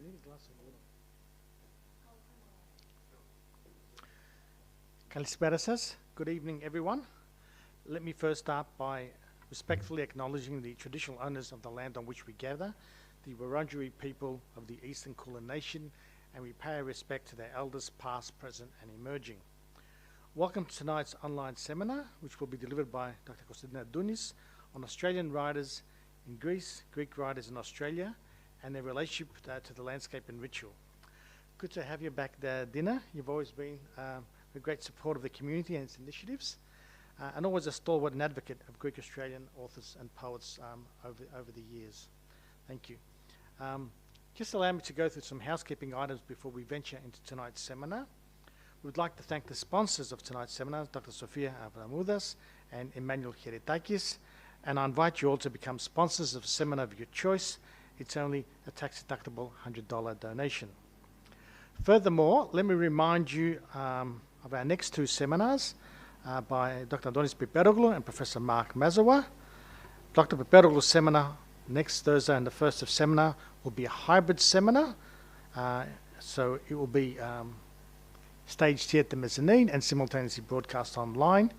need a glass of water. Kalispera says, good evening everyone. Let me first start by respectfully acknowledging the traditional owners of the land on which we gather, the Wurundjeri people of the Eastern Kulin Nation, and we pay our respect to their elders past, present and emerging. Welcome to tonight's online seminar, which will be delivered by Dr. Konstandina Dounis on Australian writers in Greece, Greek writers in Australia, and their relationship to the landscape and ritual. Good to have you back there, Dina. You've always been a great support of the community and its initiatives, and always a stalwart and advocate of Greek Australian authors and poets over the years. Thank you. Just allow me to go through some housekeeping items before we venture into tonight's seminar. We would like to thank the sponsors of tonight's seminar, Dr. Sofia Avramoudas and Emmanuel Chiritakis, and I invite you all to become sponsors of a seminar of your choice. It's only a tax-deductible $100 donation. Furthermore, let me remind you of our next two seminars by Dr. Dounis Piperoglou and Professor Mark Mazawa. Dr. Piperoglou's seminar next Thursday and the first of seminar will be a hybrid seminar. So it will be staged here at the mezzanine and simultaneously broadcast online.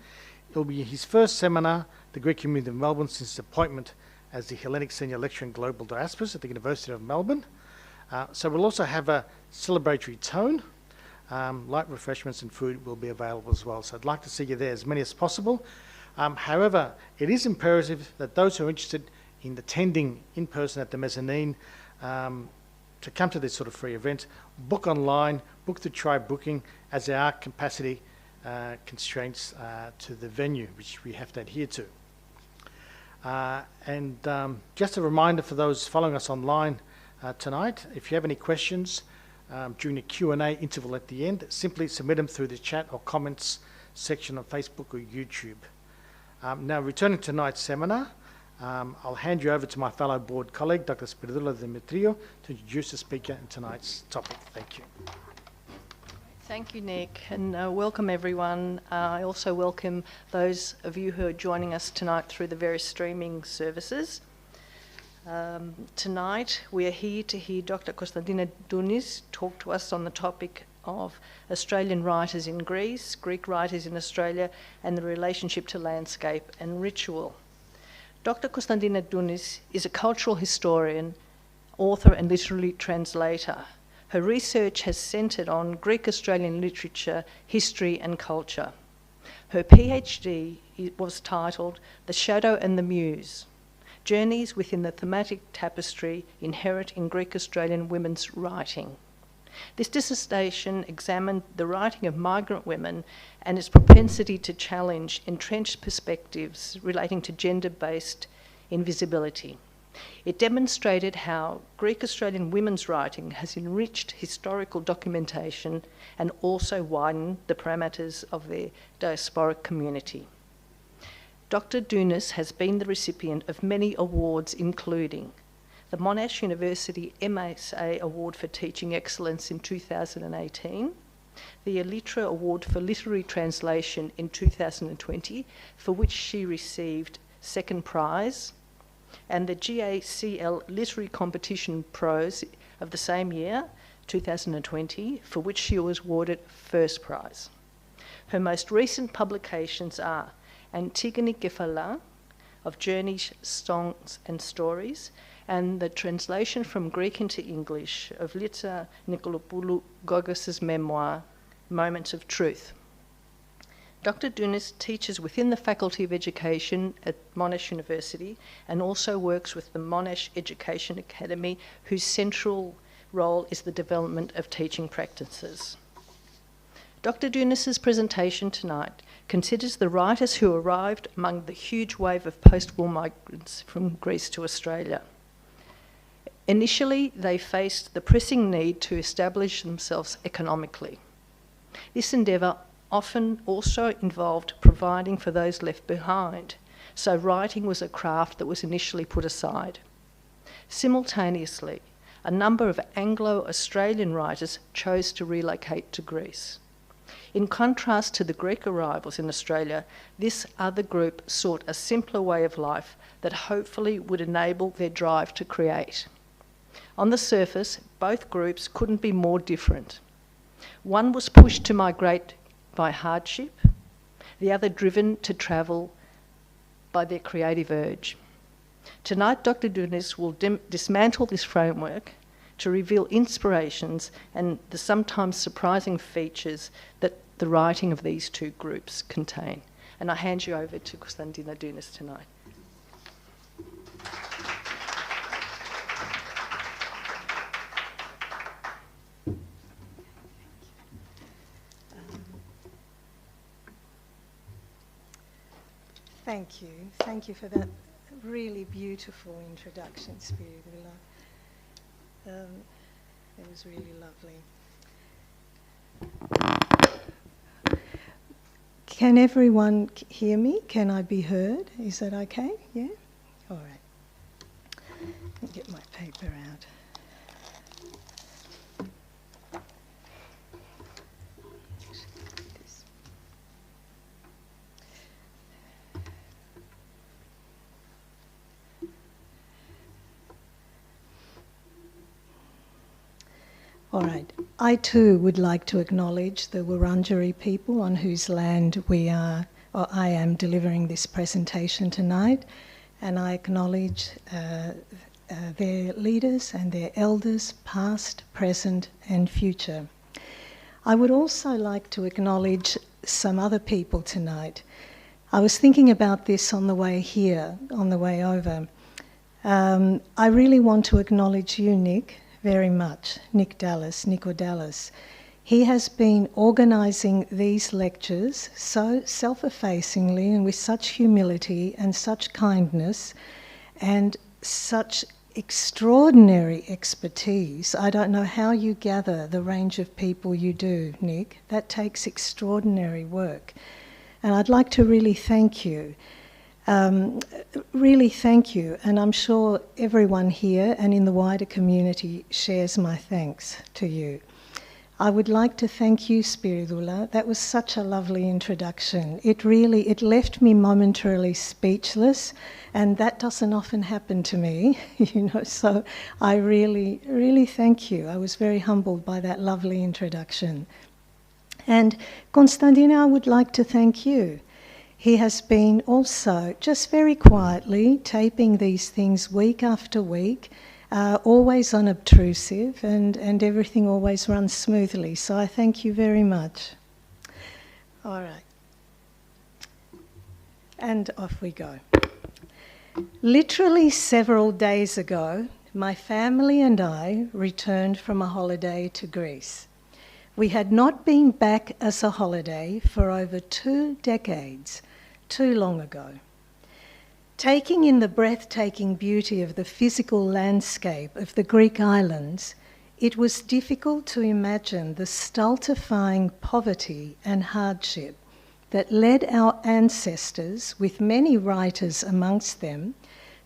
It will be his first seminar, the Greek community of Melbourne, since his appointment as the Hellenic Senior Lecturer in Global Diasporas at the University of Melbourne. So we'll also have a celebratory tone. Light refreshments and food will be available as well. So I'd like to see you there, as many as possible. However, it is imperative that those who are interested in attending in person at the mezzanine to come to this sort of free event, book online, book through Try Booking, as there are capacity constraints to the venue, which we have to adhere to. Just a reminder for those following us online tonight, if you have any questions during the Q&A interval at the end, simply submit them through the chat or comments section on Facebook or YouTube. Now, returning to tonight's seminar, I'll hand you over to my fellow board colleague, Dr. Spiridoula Demetriou, to introduce the speaker in tonight's topic. Thank you. Thank you, Nick, and welcome everyone. I also welcome those of you who are joining us tonight through the various streaming services. Tonight we are here to hear Dr. Konstandina Dounis talk to us on the topic of Australian writers in Greece, Greek writers in Australia, and the relationship to landscape and ritual. Dr. Konstandina Dounis is a cultural historian, author and literary translator. Her research has centred on Greek Australian literature, history and culture. Her PhD was titled The Shadow and the Muse, Journeys within the Thematic Tapestry Inherent in Greek Australian Women's Writing. This dissertation examined the writing of migrant women and its propensity to challenge entrenched perspectives relating to gender-based invisibility. It demonstrated how Greek Australian women's writing has enriched historical documentation and also widened the parameters of their diasporic community. Dr. Dounis has been the recipient of many awards, including the Monash University MSA Award for Teaching Excellence in 2018, the Elitra Award for Literary Translation in 2020, for which she received second prize, and the GACL Literary Competition Prose of the same year, 2020, for which she was awarded first prize. Her most recent publications are Antigone Kefala, of Journeys, Songs and Stories, and the translation from Greek into English of Litsa Nikolopoulou Gogos's memoir, Moments of Truth. Dr. Dounis teaches within the Faculty of Education at Monash University and also works with the Monash Education Academy, whose central role is the development of teaching practices. Dr. Dounis's presentation tonight considers the writers who arrived among the huge wave of post-war migrants from Greece to Australia. Initially, they faced the pressing need to establish themselves economically. This endeavour often also involved providing for those left behind, so writing was a craft that was initially put aside. Simultaneously, a number of Anglo-Australian writers chose to relocate to Greece. In contrast to the Greek arrivals in Australia, this other group sought a simpler way of life that hopefully would enable their drive to create. On the surface, both groups couldn't be more different. One was pushed to migrate by hardship, the other driven to travel by their creative urge. Tonight, Dr. Dounis will dismantle this framework to reveal inspirations and the sometimes surprising features that the writing of these two groups contain. And I hand you over to Konstandina Dounis tonight. Thank you. Thank you for that really beautiful introduction, Spiridula. It was really lovely. Can everyone hear me? Can I be heard? Is that okay? Yeah? All right. Let me get my paper out. All right. I too would like to acknowledge the Wurundjeri people on whose land I am delivering this presentation tonight, and I acknowledge their leaders and their elders, past, present and future. I would also like to acknowledge some other people tonight. I was thinking about this on the way here, on the way over. I really want to acknowledge you, Nick, very much, Nico Dallas. He has been organising these lectures so self-effacingly and with such humility and such kindness and such extraordinary expertise. I don't know how you gather the range of people you do, Nick. That takes extraordinary work. And I'd like to really thank you. Really thank you, and I'm sure everyone here and in the wider community shares my thanks to you. I would like to thank you, Spiridula. That was such a lovely introduction. It left me momentarily speechless, and that doesn't often happen to me, so I really, really thank you. I was very humbled by that lovely introduction. And Konstandina, I would like to thank you. He has been also just very quietly taping these things week after week, always unobtrusive, and everything always runs smoothly. So I thank you very much. All right. And off we go. Literally several days ago, my family and I returned from a holiday to Greece. We had not been back as a holiday for over 2 decades. Too long ago. Taking in the breathtaking beauty of the physical landscape of the Greek islands, it was difficult to imagine the stultifying poverty and hardship that led our ancestors, with many writers amongst them,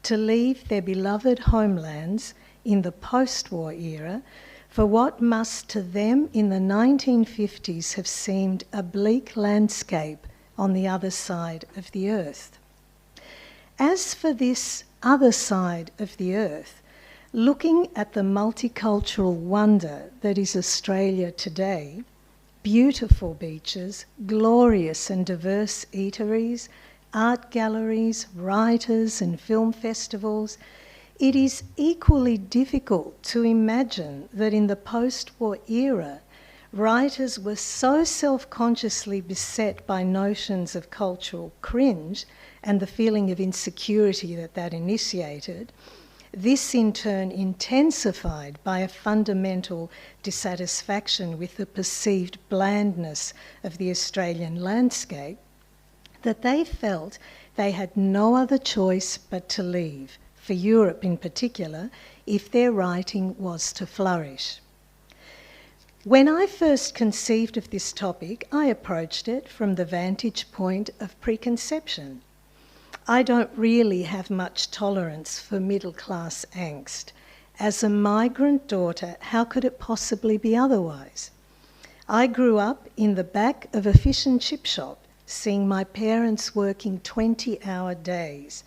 to leave their beloved homelands in the post-war era for what must to them in the 1950s have seemed a bleak landscape on the other side of the earth. As for this other side of the earth, looking at the multicultural wonder that is Australia today, beautiful beaches, glorious and diverse eateries, art galleries, writers and film festivals, it is equally difficult to imagine that in the post-war era, writers were so self-consciously beset by notions of cultural cringe and the feeling of insecurity that initiated, this in turn intensified by a fundamental dissatisfaction with the perceived blandness of the Australian landscape, that they felt they had no other choice but to leave, for Europe in particular, if their writing was to flourish. When I first conceived of this topic, I approached it from the vantage point of preconception. I don't really have much tolerance for middle-class angst. As a migrant daughter, how could it possibly be otherwise? I grew up in the back of a fish and chip shop, seeing my parents working 20-hour days.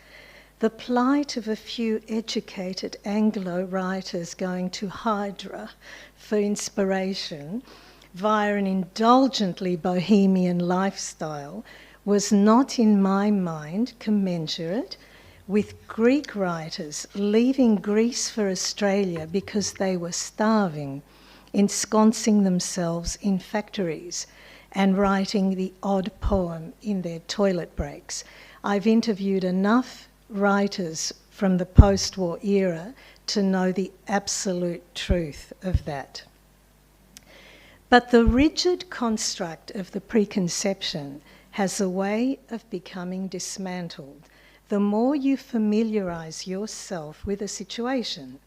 the plight of a few educated Anglo writers going to Hydra for inspiration via an indulgently bohemian lifestyle was not, in my mind, commensurate with Greek writers leaving Greece for Australia because they were starving, ensconcing themselves in factories and writing the odd poem in their toilet breaks. I've interviewed enough writers from the post-war era to know the absolute truth of that. But the rigid construct of the preconception has a way of becoming dismantled. The more you familiarise yourself with a situation,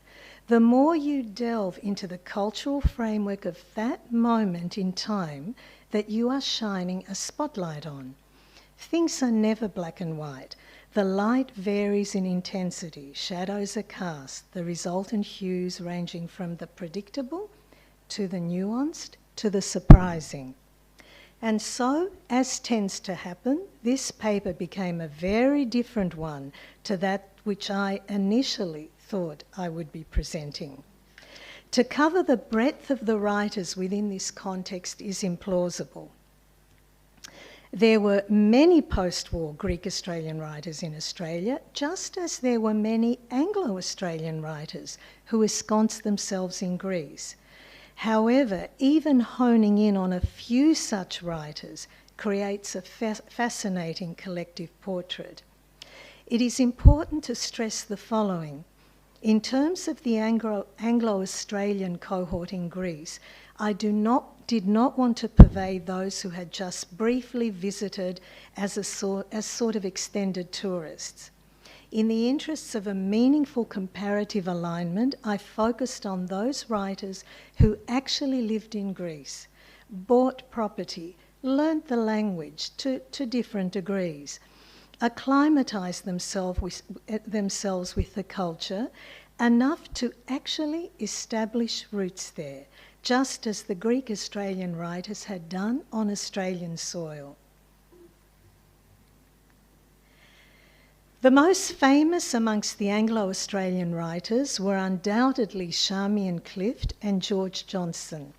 the more you delve into the cultural framework of that moment in time that you are shining a spotlight on. Things are never black and white. The light varies in intensity, shadows are cast, the resultant hues ranging from the predictable to the nuanced to the surprising. And so, as tends to happen, this paper became a very different one to that which I initially thought I would be presenting. To cover the breadth of the writers within this context is implausible. There were many post-war Greek-Australian writers in Australia, just as there were many Anglo-Australian writers who ensconced themselves in Greece. However, even honing in on a few such writers creates a fascinating collective portrait. It is important to stress the following. In terms of the Anglo-Australian cohort in Greece, I did not want to pervade those who had just briefly visited as sort of extended tourists. In the interests of a meaningful comparative alignment, I focused on those writers who actually lived in Greece, bought property, learnt the language to different degrees, acclimatised themselves with the culture, enough to actually establish roots there, just as the Greek-Australian writers had done on Australian soil. The most famous amongst the Anglo-Australian writers were undoubtedly Charmian, Clift and George Johnston,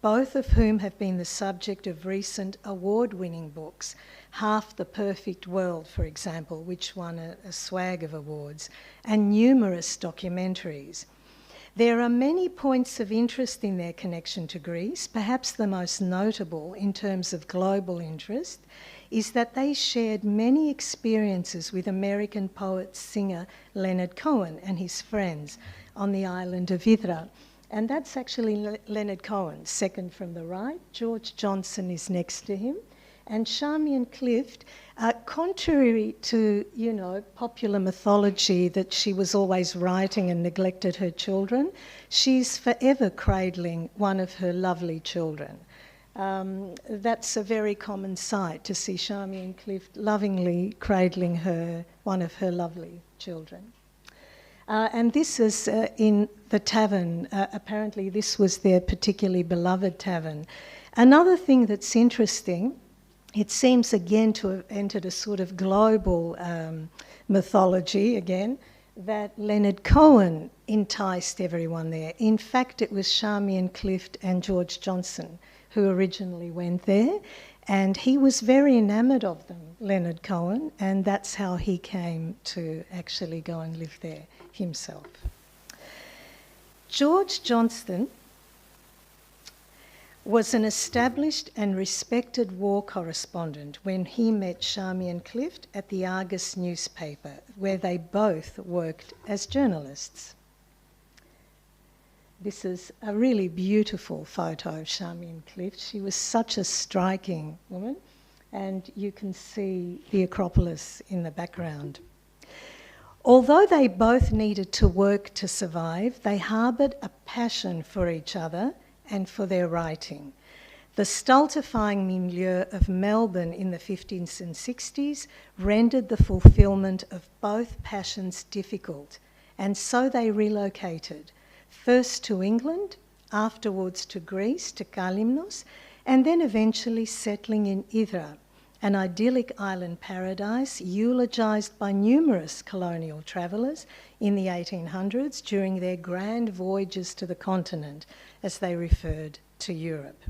both of whom have been the subject of recent award-winning books, Half the Perfect World, for example, which won a swag of awards, and numerous documentaries. There are many points of interest in their connection to Greece. Perhaps the most notable in terms of global interest is that they shared many experiences with American poet-singer Leonard Cohen and his friends on the island of Hydra. And that's actually Leonard Cohen, second from the right. George Johnston is next to him. And Charmian Clift, contrary to, popular mythology that she was always writing and neglected her children, she's forever cradling one of her lovely children. That's a very common sight, to see Charmian Clift lovingly cradling one of her lovely children. And this is in the tavern. Apparently this was their particularly beloved tavern. Another thing that's interesting, it seems again to have entered a sort of global mythology again, that Leonard Cohen enticed everyone there. In fact, it was Charmian Clift and George Johnston who originally went there, and he was very enamoured of them, Leonard Cohen, and that's how he came to actually go and live there himself. George Johnston was an established and respected war correspondent when he met Charmian Clift at the Argus newspaper, where they both worked as journalists. This is a really beautiful photo of Charmian Clift. She was such a striking woman, and you can see the Acropolis in the background. Although they both needed to work to survive, they harboured a passion for each other and for their writing. The stultifying milieu of Melbourne in the 50s and 60s rendered the fulfilment of both passions difficult, and so they relocated, first to England, afterwards to Greece, to Kalymnos, and then eventually settling in Hydra, an idyllic island paradise eulogised by numerous colonial travellers in the 1800s during their grand voyages to the continent as they referred to Europe.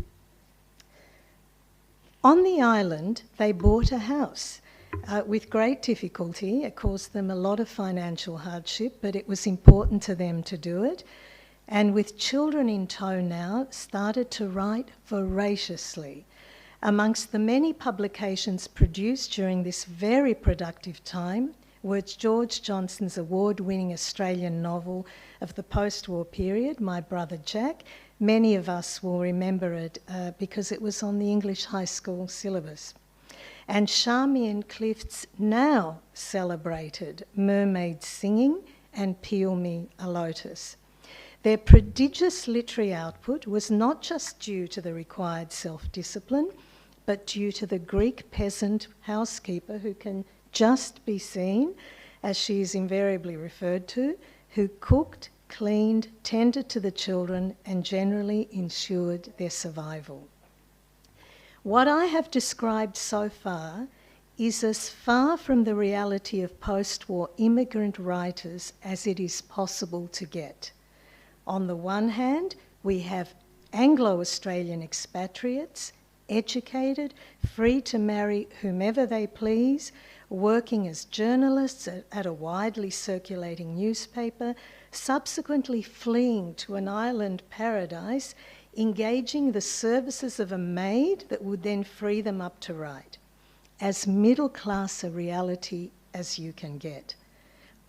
On the island, they bought a house with great difficulty. It caused them a lot of financial hardship, but it was important to them to do it. And with children in tow now, started to write voraciously. Amongst the many publications produced during this very productive time were George Johnston's award-winning Australian novel of the post-war period, My Brother Jack. Many of us will remember it because it was on the English high school syllabus. And Charmian Clift's now celebrated Mermaid Singing and Peel Me a Lotus. Their prodigious literary output was not just due to the required self-discipline, but due to the Greek peasant housekeeper who can just be seen, as she is invariably referred to, who cooked, cleaned, tended to the children, and generally ensured their survival. What I have described so far is as far from the reality of post-war immigrant writers as it is possible to get. On the one hand, we have Anglo-Australian expatriates, educated, free to marry whomever they please, working as journalists at a widely circulating newspaper, subsequently fleeing to an island paradise, engaging the services of a maid that would then free them up to write. As middle class a reality as you can get.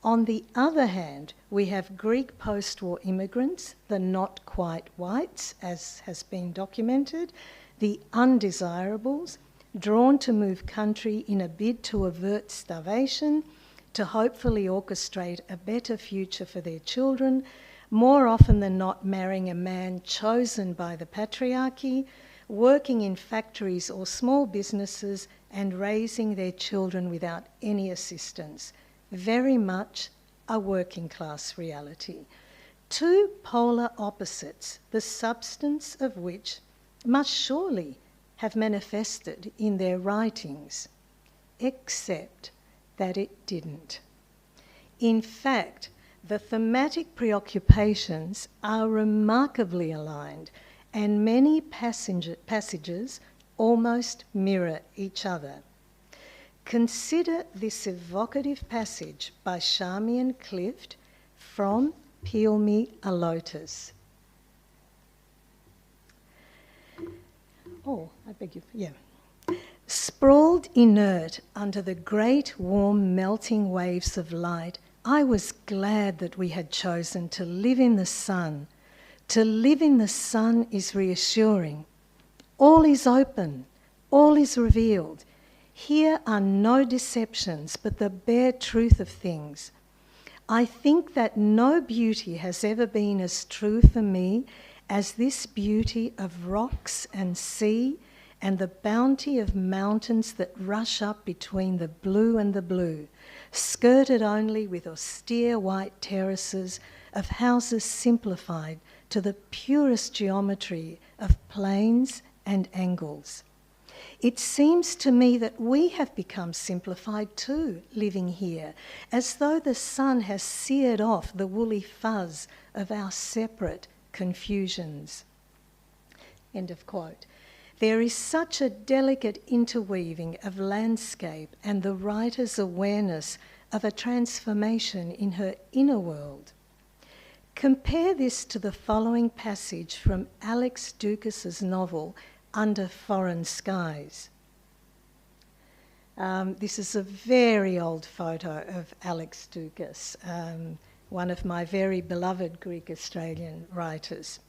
On the other hand, we have Greek post-war immigrants, the not quite whites, as has been documented, the undesirables, drawn to move country in a bid to avert starvation, to hopefully orchestrate a better future for their children, more often than not marrying a man chosen by the patriarchy, working in factories or small businesses and raising their children without any assistance. Very much a working class reality. Two polar opposites, the substance of which must surely have manifested in their writings, except that it didn't. In fact, the thematic preoccupations are remarkably aligned, and many passages almost mirror each other. Consider this evocative passage by Charmian Clift from Peel Me a Lotus. Oh, I beg you, yeah. Sprawled inert under the great warm melting waves of light, I was glad that we had chosen to live in the sun. To live in the sun is reassuring. All is open, all is revealed. Here are no deceptions, but the bare truth of things. I think that no beauty has ever been as true for me as this beauty of rocks and sea and the bounty of mountains that rush up between the blue and the blue, skirted only with austere white terraces of houses simplified to the purest geometry of planes and angles. It seems to me that we have become simplified too, living here, as though the sun has seared off the woolly fuzz of our separate confusions. End of quote. There is such a delicate interweaving of landscape and the writer's awareness of a transformation in her inner world. Compare this to the following passage from Alex Ducas's novel, Under Foreign Skies. This is a very old photo of Alex Dounis, one of my very beloved Greek-Australian writers.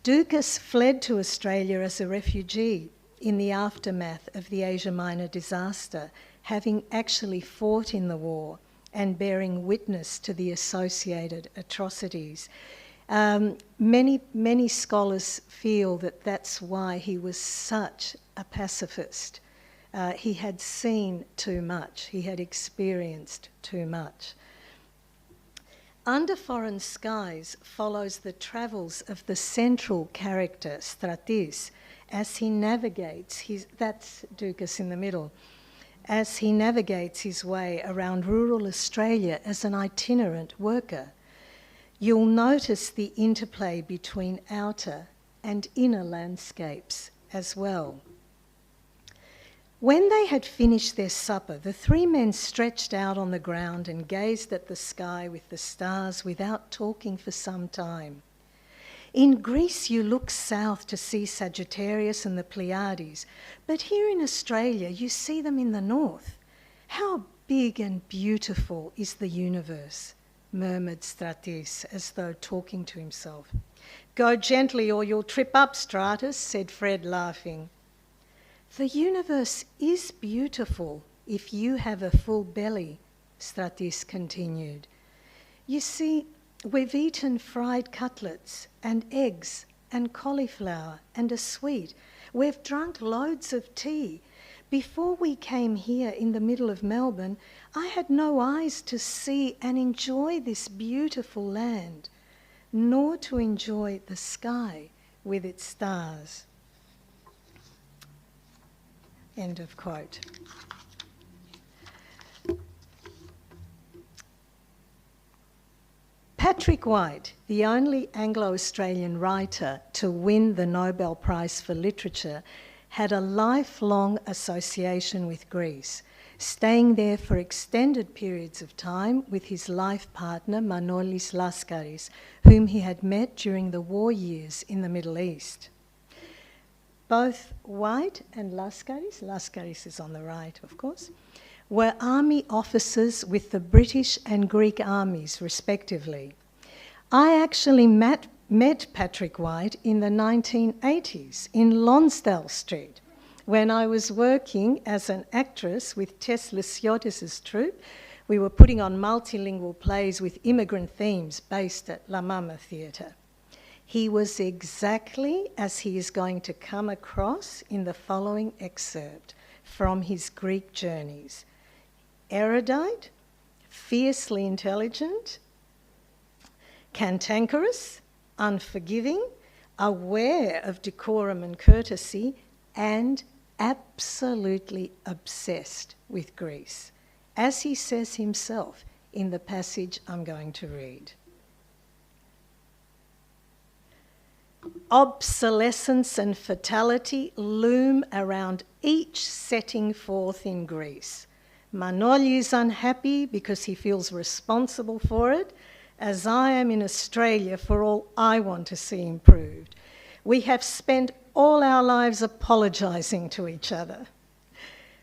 Dounis fled to Australia as a refugee in the aftermath of the Asia Minor disaster, having actually fought in the war and bearing witness to the associated atrocities. Many scholars feel that that's why he was such a pacifist. He had seen too much. He had experienced too much. Under Foreign Skies follows the travels of the central character, Stratis, as he navigates his, that's Dounis in the middle, as he navigates his way around rural Australia as an itinerant worker. You'll notice the interplay between outer and inner landscapes as well. When they had finished their supper, the three men stretched out on the ground and gazed at the sky with the stars without talking for some time. In Greece, you look south to see Sagittarius and the Pleiades, but here in Australia, you see them in the north. How big and beautiful is the universe, murmured Stratis, as though talking to himself. Go gently or you'll trip up, Stratus, said Fred, laughing. The universe is beautiful if you have a full belly, Stratis continued. You see, we've eaten fried cutlets and eggs and cauliflower and a sweet. We've drunk loads of tea. Before we came here in the middle of Melbourne, I had no eyes to see and enjoy this beautiful land, nor to enjoy the sky with its stars. End of quote. Patrick White, the only Anglo-Australian writer to win the Nobel Prize for Literature, had a lifelong association with Greece, staying there for extended periods of time with his life partner Manolis Laskaris, whom he had met during the war years in the Middle East. Both White and Laskaris is on the right, of course, were army officers with the British and Greek armies, respectively. I actually met Patrick White in the 1980s in Lonsdale Street, when I was working as an actress with Tess Lysiotis' troupe. We were putting on multilingual plays with immigrant themes based at La Mama Theatre. He was exactly as he is going to come across in the following excerpt from his Greek journeys. Erudite, fiercely intelligent, cantankerous, unforgiving, aware of decorum and courtesy, and absolutely obsessed with Greece, as he says himself in the passage I'm going to read. Obsolescence and fatality loom around each setting forth in Greece. Manoli is unhappy because he feels responsible for it, as I am in Australia for all I want to see improved. We have spent all our lives apologising to each other.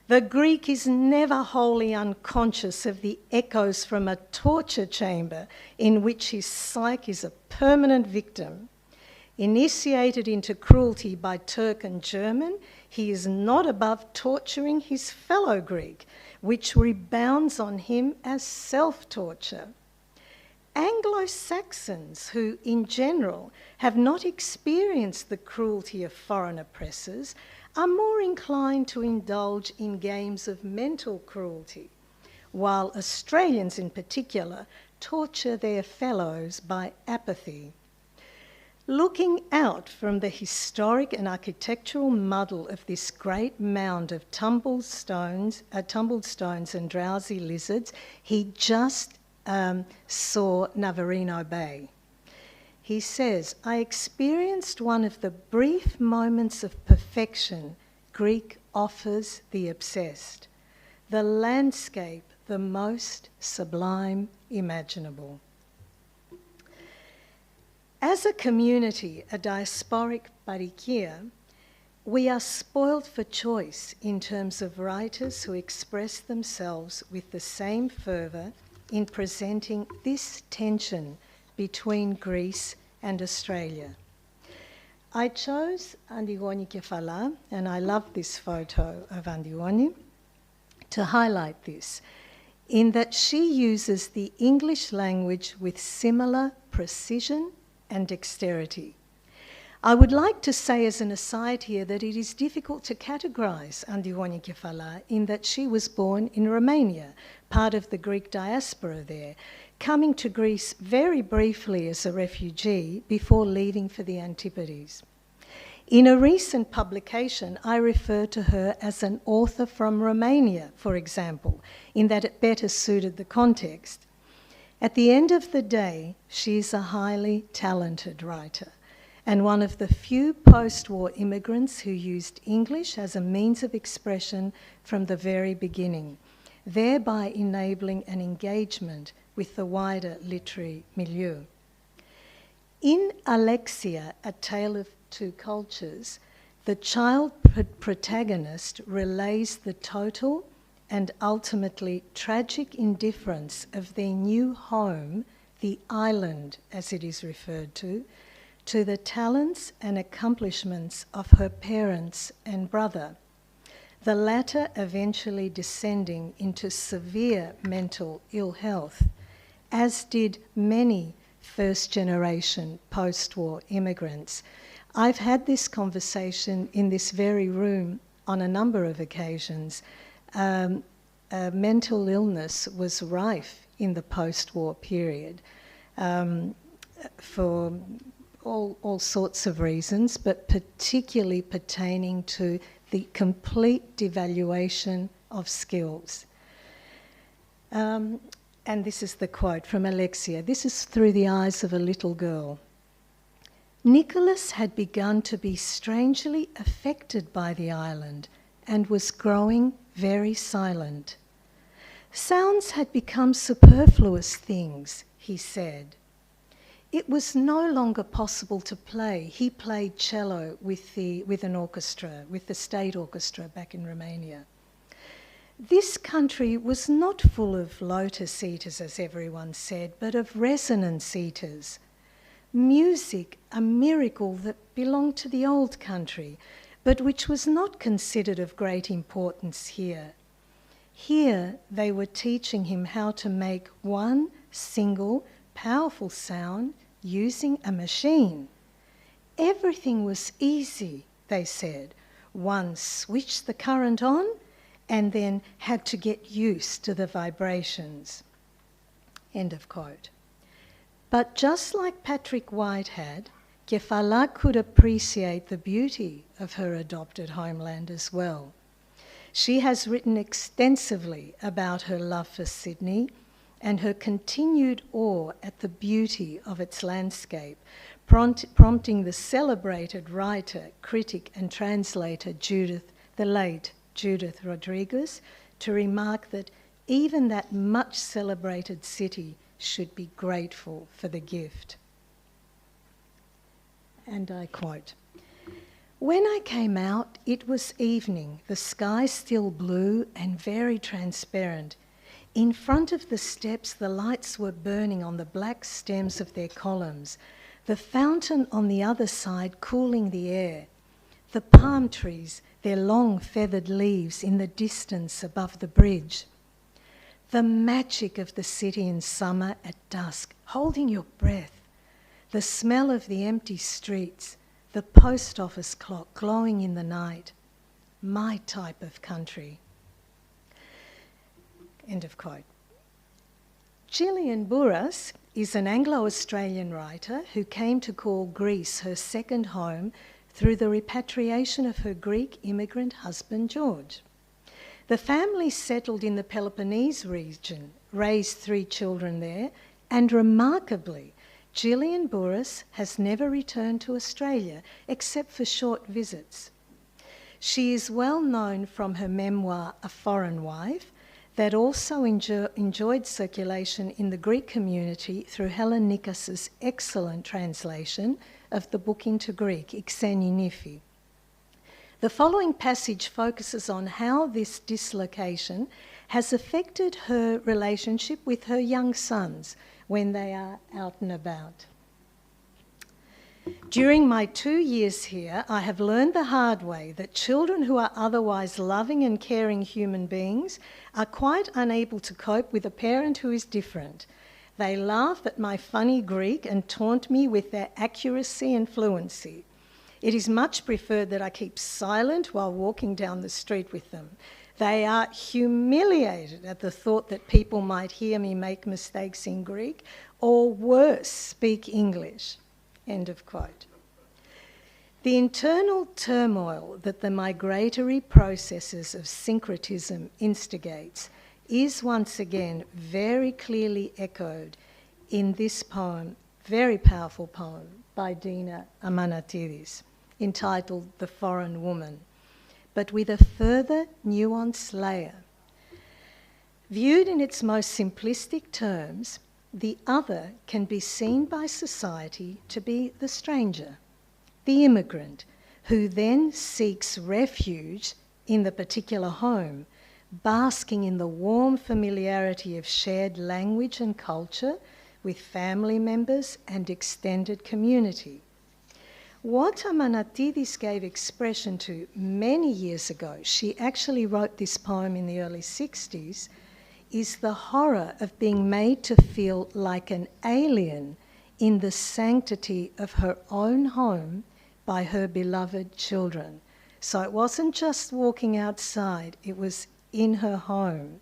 The Greek is never wholly unconscious of the echoes from a torture chamber in which his psyche is a permanent victim. Initiated into cruelty by Turk and German, he is not above torturing his fellow Greek, which rebounds on him as self-torture. Anglo-Saxons, who in general have not experienced the cruelty of foreign oppressors, are more inclined to indulge in games of mental cruelty, while Australians in particular torture their fellows by apathy. Looking out from the historic and architectural muddle of this great mound of tumbled stones and drowsy lizards, he just saw Navarino Bay. He says, I experienced one of the brief moments of perfection Greek offers the obsessed, the landscape the most sublime imaginable. As a community, a diasporic parikia, we are spoiled for choice in terms of writers who express themselves with the same fervour in presenting this tension between Greece and Australia. I chose Antigone Kefala, and I love this photo of Antigone, to highlight this, in that she uses the English language with similar precision and dexterity. I would like to say as an aside here that it is difficult to categorise Antigone Kefala in that she was born in Romania, part of the Greek diaspora there, coming to Greece very briefly as a refugee before leaving for the Antipodes. In a recent publication, I refer to her as an author from Romania, for example, in that it better suited the context. At the end of the day, she is a highly talented writer and one of the few post-war immigrants who used English as a means of expression from the very beginning, thereby enabling an engagement with the wider literary milieu. In Alexia, A Tale of Two Cultures, the child protagonist relays the total and ultimately tragic indifference of their new home, the island as it is referred to the talents and accomplishments of her parents and brother, the latter eventually descending into severe mental ill health, as did many first-generation post-war immigrants. I've had this conversation in this very room on a number of occasions. Mental illness was rife in the post-war period for all sorts of reasons, but particularly pertaining to the complete devaluation of skills. And this is the quote from Alexia. This is through the eyes of a little girl. Nicholas had begun to be strangely affected by the island and was growing very silent. Sounds had become superfluous things, he said. It was no longer possible to play. He played cello with an orchestra, with the state orchestra back in Romania. This country was not full of lotus eaters, as everyone said, but of resonance eaters. Music, a miracle that belonged to the old country, but which was not considered of great importance here. Here they were teaching him how to make one single powerful sound using a machine. Everything was easy, they said. One switched the current on and then had to get used to the vibrations. End of quote. But just like Patrick White had, Kefala could appreciate the beauty of her adopted homeland as well. She has written extensively about her love for Sydney and her continued awe at the beauty of its landscape, prompting the celebrated writer, critic and translator the late Judith Rodriguez, to remark that even that much celebrated city should be grateful for the gift. And I quote, "When I came out, it was evening, the sky still blue and very transparent. In front of the steps, the lights were burning on the black stems of their columns, the fountain on the other side cooling the air, the palm trees, their long feathered leaves in the distance above the bridge. The magic of the city in summer at dusk, holding your breath, the smell of the empty streets, the post office clock glowing in the night. My type of country." End of quote. Gillian Burras is an Anglo-Australian writer who came to call Greece her second home through the repatriation of her Greek immigrant husband George. The family settled in the Peloponnese region, raised 3 children there, and remarkably, Gillian Burras has never returned to Australia except for short visits. She is well known from her memoir, A Foreign Wife, that also enjoyed circulation in the Greek community through Helen Nikas's excellent translation of the book into Greek, Xeni Nifi. The following passage focuses on how this dislocation has affected her relationship with her young sons when they are out and about. "During my 2 years here, I have learned the hard way that children who are otherwise loving and caring human beings are quite unable to cope with a parent who is different. They laugh at my funny Greek and taunt me with their accuracy and fluency. It is much preferred that I keep silent while walking down the street with them. They are humiliated at the thought that people might hear me make mistakes in Greek or worse, speak English." End of quote. The internal turmoil that the migratory processes of syncretism instigates is once again very clearly echoed in this poem, very powerful poem by Dina Amanatidis, entitled The Foreign Woman, but with a further nuanced layer. Viewed in its most simplistic terms, the other can be seen by society to be the stranger, the immigrant, who then seeks refuge in the particular home, basking in the warm familiarity of shared language and culture with family members and extended community. What Amanatidis gave expression to many years ago, she actually wrote this poem in the early 60s, is the horror of being made to feel like an alien in the sanctity of her own home by her beloved children. So it wasn't just walking outside, it was in her home.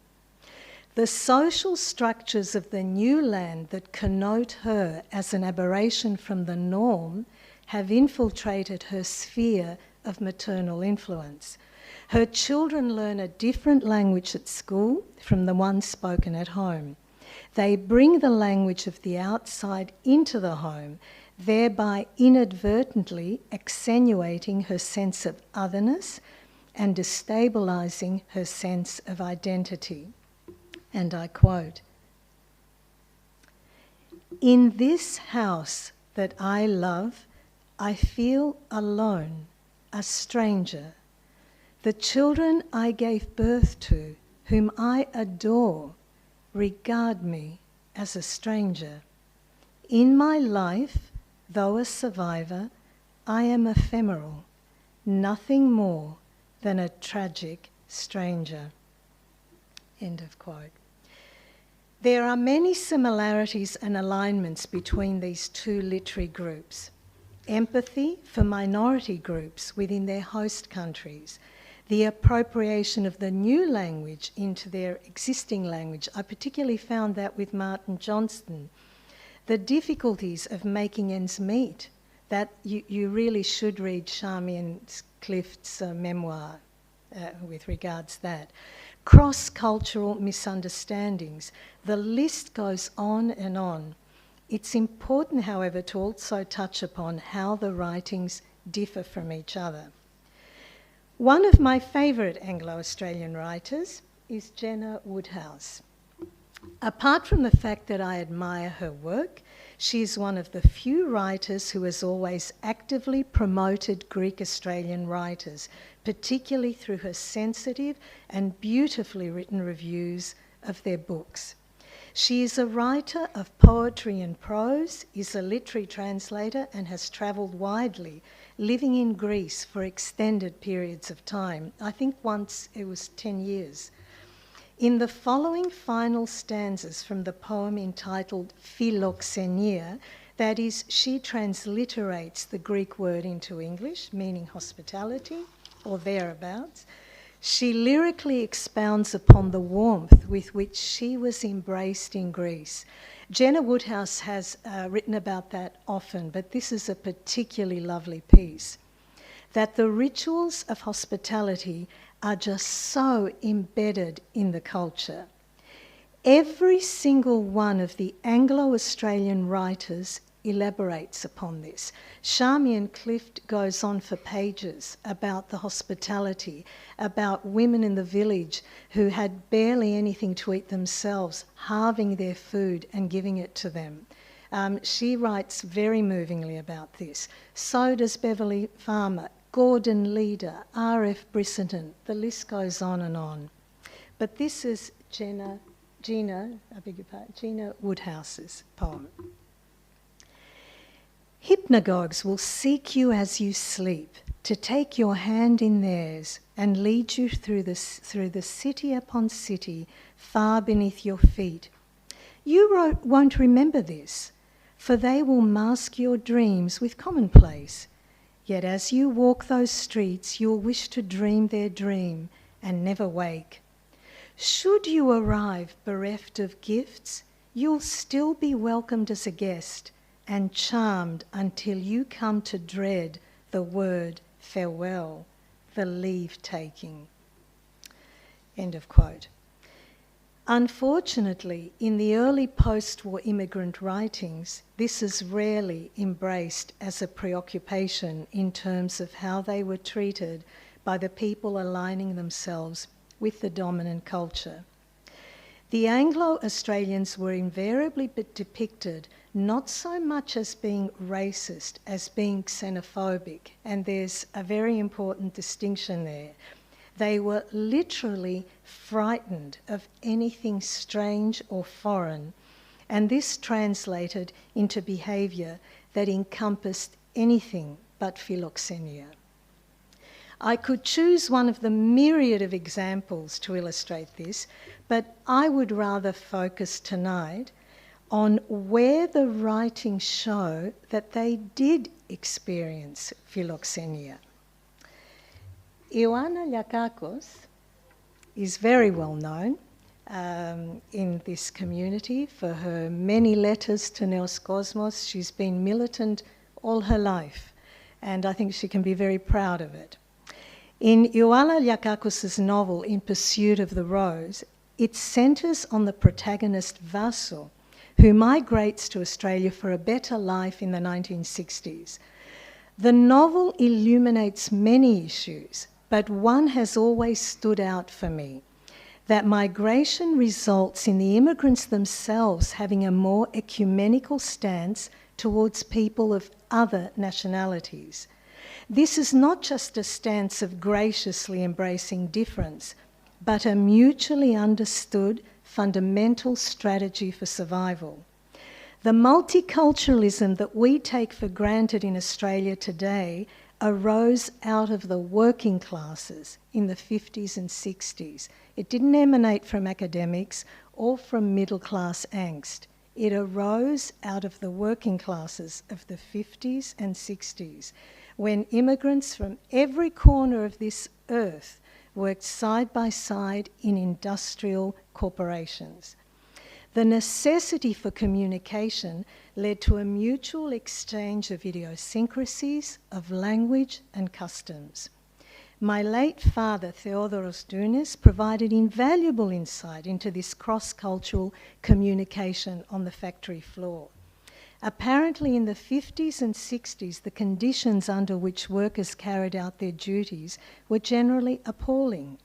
The social structures of the new land that connote her as an aberration from the norm have infiltrated her sphere of maternal influence. Her children learn a different language at school from the one spoken at home. They bring the language of the outside into the home, thereby inadvertently extenuating her sense of otherness and destabilising her sense of identity. And I quote, "In this house that I love, I feel alone, a stranger. The children I gave birth to, whom I adore, regard me as a stranger. In my life, though a survivor, I am ephemeral, nothing more than a tragic stranger." End of quote. There are many similarities and alignments between these two literary groups. Empathy for minority groups within their host countries, the appropriation of the new language into their existing language. I particularly found that with Martin Johnston. The difficulties of making ends meet, that you really should read Charmian's Clift's memoir with regards to that. Cross-cultural misunderstandings. The list goes on and on. It's important, however, to also touch upon how the writings differ from each other. One of my favourite Anglo-Australian writers is Jenna Woodhouse. Apart from the fact that I admire her work, she is one of the few writers who has always actively promoted Greek Australian writers, particularly through her sensitive and beautifully written reviews of their books. She is a writer of poetry and prose, is a literary translator, and has travelled widely, living in Greece for extended periods of time. I think once it was 10 years. In the following final stanzas from the poem entitled Philoxenia, that is, she transliterates the Greek word into English, meaning hospitality, or thereabouts. She lyrically expounds upon the warmth with which she was embraced in Greece. Jenna Woodhouse has written about that often, but this is a particularly lovely piece. That the rituals of hospitality are just so embedded in the culture. Every single one of the Anglo-Australian writers elaborates upon this. Charmian Clift goes on for pages about the hospitality, about women in the village who had barely anything to eat themselves, halving their food and giving it to them. She writes very movingly about this. So does Beverly Farmer, Gordon Leader, R.F. Brissenden, the list goes on and on. But this is Gina Woodhouse's poem. Hypnagogues will seek you as you sleep, to take your hand in theirs and lead you through the city upon city, far beneath your feet. You won't remember this, for they will mask your dreams with commonplace. Yet as you walk those streets, you'll wish to dream their dream and never wake. Should you arrive bereft of gifts, you'll still be welcomed as a guest and charmed until you come to dread the word farewell, the leave-taking. End of quote. Unfortunately, in the early post-war immigrant writings, this is rarely embraced as a preoccupation in terms of how they were treated by the people aligning themselves with the dominant culture. The Anglo-Australians were invariably depicted not so much as being racist as being xenophobic, and there's a very important distinction there. They were literally frightened of anything strange or foreign, and this translated into behaviour that encompassed anything but philoxenia. I could choose one of the myriad of examples to illustrate this, but I would rather focus tonight on where the writings show that they did experience philoxenia. Ioana Liakakos is very well known in this community for her many letters to Neos Cosmos. She's been militant all her life, and I think she can be very proud of it. In Ioana Liakakos' novel In Pursuit of the Rose, it centres on the protagonist Vaso, who migrates to Australia for a better life in the 1960s. The novel illuminates many issues, but one has always stood out for me, that migration results in the immigrants themselves having a more ecumenical stance towards people of other nationalities. This is not just a stance of graciously embracing difference, but a mutually understood fundamental strategy for survival. The multiculturalism that we take for granted in Australia today arose out of the working classes in the 50s and 60s. It didn't emanate from academics or from middle-class angst. It arose out of the working classes of the 50s and 60s, when immigrants from every corner of this earth worked side by side in industrial corporations. The necessity for communication led to a mutual exchange of idiosyncrasies, of language and customs. My late father, Theodoros Dounis, provided invaluable insight into this cross-cultural communication on the factory floor. Apparently in the 50s and 60s, the conditions under which workers carried out their duties were generally appalling.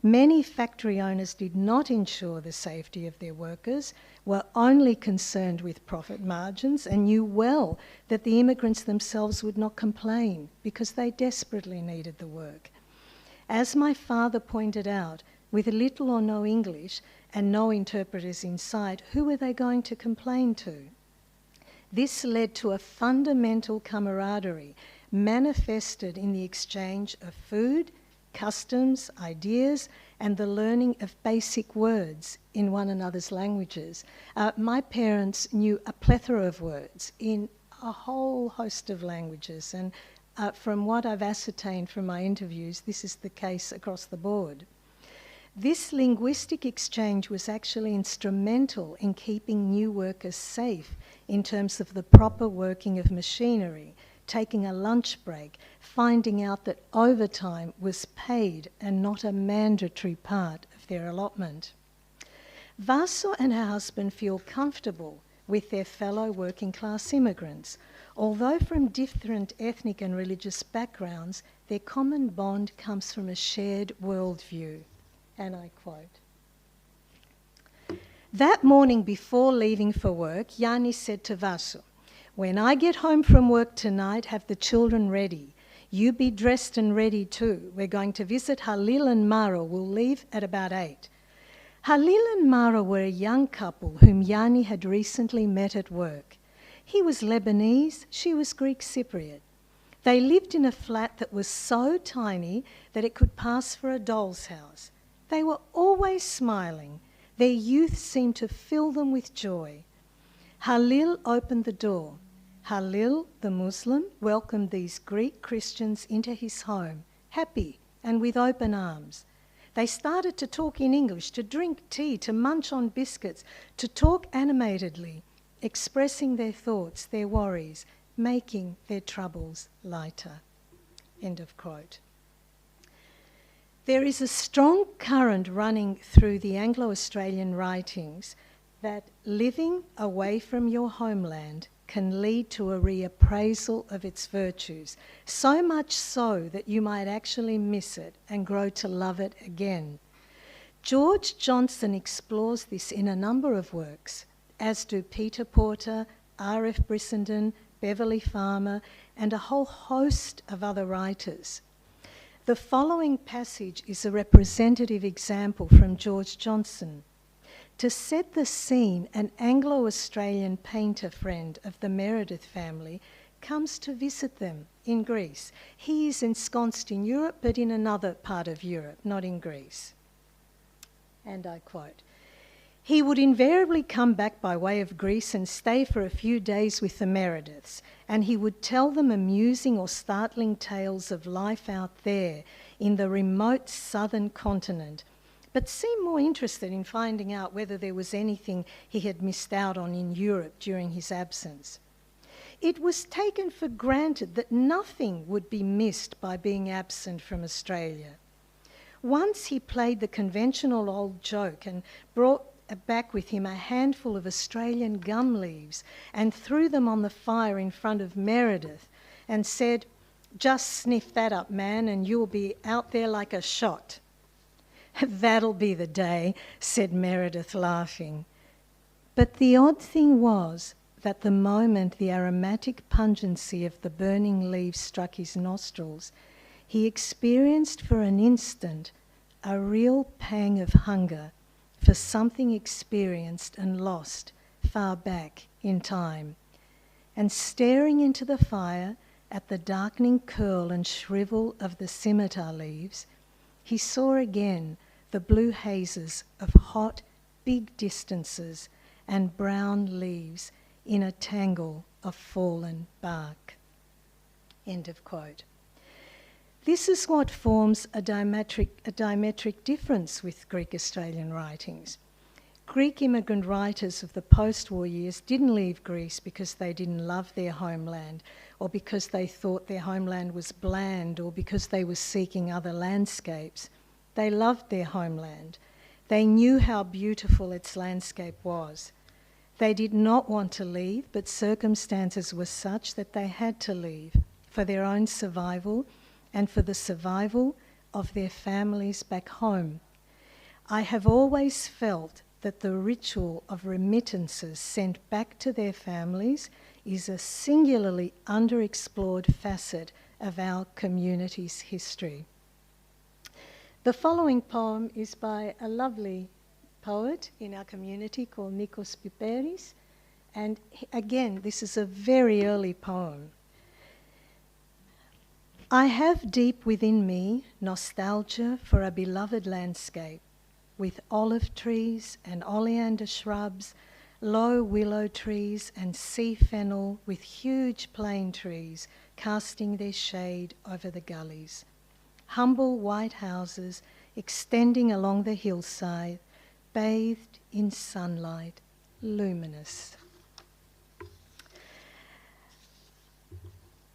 Many factory owners did not ensure the safety of their workers, were only concerned with profit margins, and knew well that the immigrants themselves would not complain because they desperately needed the work. As my father pointed out, with little or no English and no interpreters in sight, who were they going to complain to? This led to a fundamental camaraderie manifested in the exchange of food, customs, ideas, and the learning of basic words in one another's languages. My parents knew a plethora of words in a whole host of languages, and from what I've ascertained from my interviews, this is the case across the board. This linguistic exchange was actually instrumental in keeping new workers safe in terms of the proper working of machinery, taking a lunch break, finding out that overtime was paid and not a mandatory part of their allotment. Vaso and her husband feel comfortable with their fellow working class immigrants. Although from different ethnic and religious backgrounds, their common bond comes from a shared worldview. And I quote, "That morning before leaving for work, Yanni said to Vaso, 'When I get home from work tonight, have the children ready. You be dressed and ready too. We're going to visit Halil and Mara. We'll leave at about 8. Halil and Mara were a young couple whom Yanni had recently met at work. He was Lebanese, she was Greek Cypriot. They lived in a flat that was so tiny that it could pass for a doll's house. They were always smiling. Their youth seemed to fill them with joy. Halil opened the door. Halil, the Muslim, welcomed these Greek Christians into his home, happy and with open arms. They started to talk in English, to drink tea, to munch on biscuits, to talk animatedly, expressing their thoughts, their worries, making their troubles lighter.' End of quote. There is a strong current running through the Anglo-Australian writings that living away from your homeland can lead to a reappraisal of its virtues, so much so that you might actually miss it and grow to love it again. George Johnston explores this in a number of works, as do Peter Porter, R.F. Brissenden, Beverly Farmer, and a whole host of other writers. The following passage is a representative example from George Johnston. To set the scene, an Anglo-Australian painter friend of the Meredith family comes to visit them in Greece. He is ensconced in Europe, but in another part of Europe, not in Greece. And I quote, "He would invariably come back by way of Greece and stay for a few days with the Merediths, and he would tell them amusing or startling tales of life out there in the remote southern continent, but seemed more interested in finding out whether there was anything he had missed out on in Europe during his absence. It was taken for granted that nothing would be missed by being absent from Australia. Once he played the conventional old joke and brought back with him a handful of Australian gum leaves and threw them on the fire in front of Meredith and said, 'Just sniff that up, man, and you'll be out there like a shot.' 'That'll be the day,' said Meredith, laughing. But the odd thing was that the moment the aromatic pungency of the burning leaves struck his nostrils, he experienced for an instant a real pang of hunger for something experienced and lost far back in time. And staring into the fire at the darkening curl and shrivel of the scimitar leaves, he saw again the blue hazes of hot, big distances and brown leaves in a tangle of fallen bark." End of quote. This is what forms a diametric difference with Greek Australian writings. Greek immigrant writers of the post-war years didn't leave Greece because they didn't love their homeland, or because they thought their homeland was bland, or because they were seeking other landscapes. They loved their homeland. They knew how beautiful its landscape was. They did not want to leave, but circumstances were such that they had to leave for their own survival and for the survival of their families back home. I have always felt that the ritual of remittances sent back to their families is a singularly underexplored facet of our community's history. The following poem is by a lovely poet in our community called Nikos Piperis, and again, this is a very early poem. "I have deep within me nostalgia for a beloved landscape, with olive trees and oleander shrubs, low willow trees and sea fennel with huge plane trees casting their shade over the gullies. Humble white houses extending along the hillside, bathed in sunlight, luminous."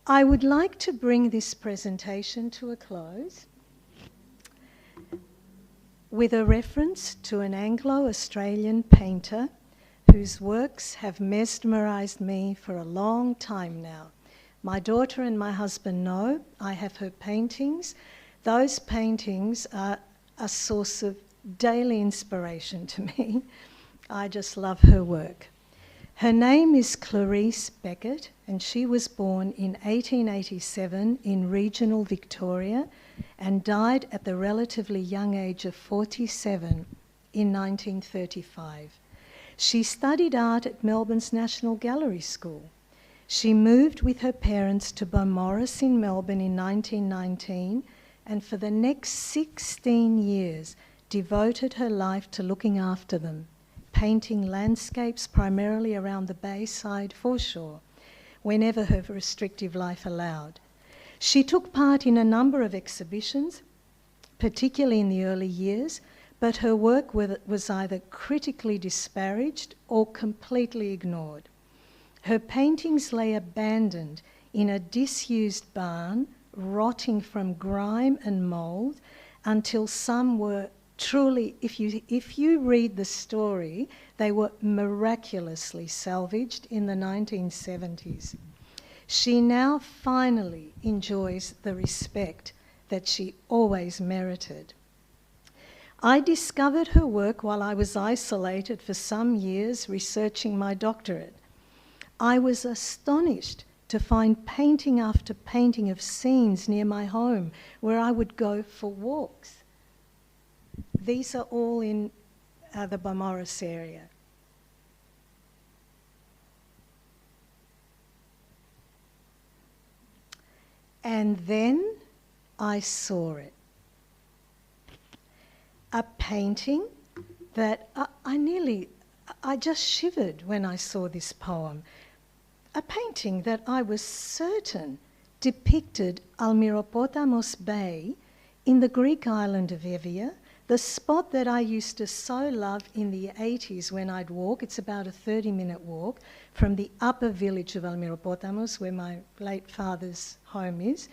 I would like to bring this presentation to a close with a reference to an Anglo-Australian painter whose works have mesmerised me for a long time now. My daughter and my husband know I have her paintings. Those paintings are a source of daily inspiration to me. I just love her work. Her name is Clarice Beckett, and she was born in 1887 in regional Victoria and died at the relatively young age of 47 in 1935. She studied art at Melbourne's National Gallery School. She moved with her parents to Beaumaris in Melbourne in 1919, and for the next 16 years devoted her life to looking after them, painting landscapes primarily around the Bayside foreshore, whenever her restrictive life allowed. She took part in a number of exhibitions, particularly in the early years, but her work was either critically disparaged or completely ignored. Her paintings lay abandoned in a disused barn rotting from grime and mould, until some were truly, if you read the story, they were miraculously salvaged in the 1970s. She now finally enjoys the respect that she always merited. I discovered her work while I was isolated for some years researching my doctorate. I was astonished to find painting after painting of scenes near my home where I would go for walks. These are all in the Memoirs area. And then I saw it. A painting that I just shivered when I saw this poem. A painting that I was certain depicted Almiropotamos Bay in the Greek island of Evia, the spot that I used to so love in the 80s when I'd walk. It's about a 30-minute walk from the upper village of Almiropotamos, where my late father's home is,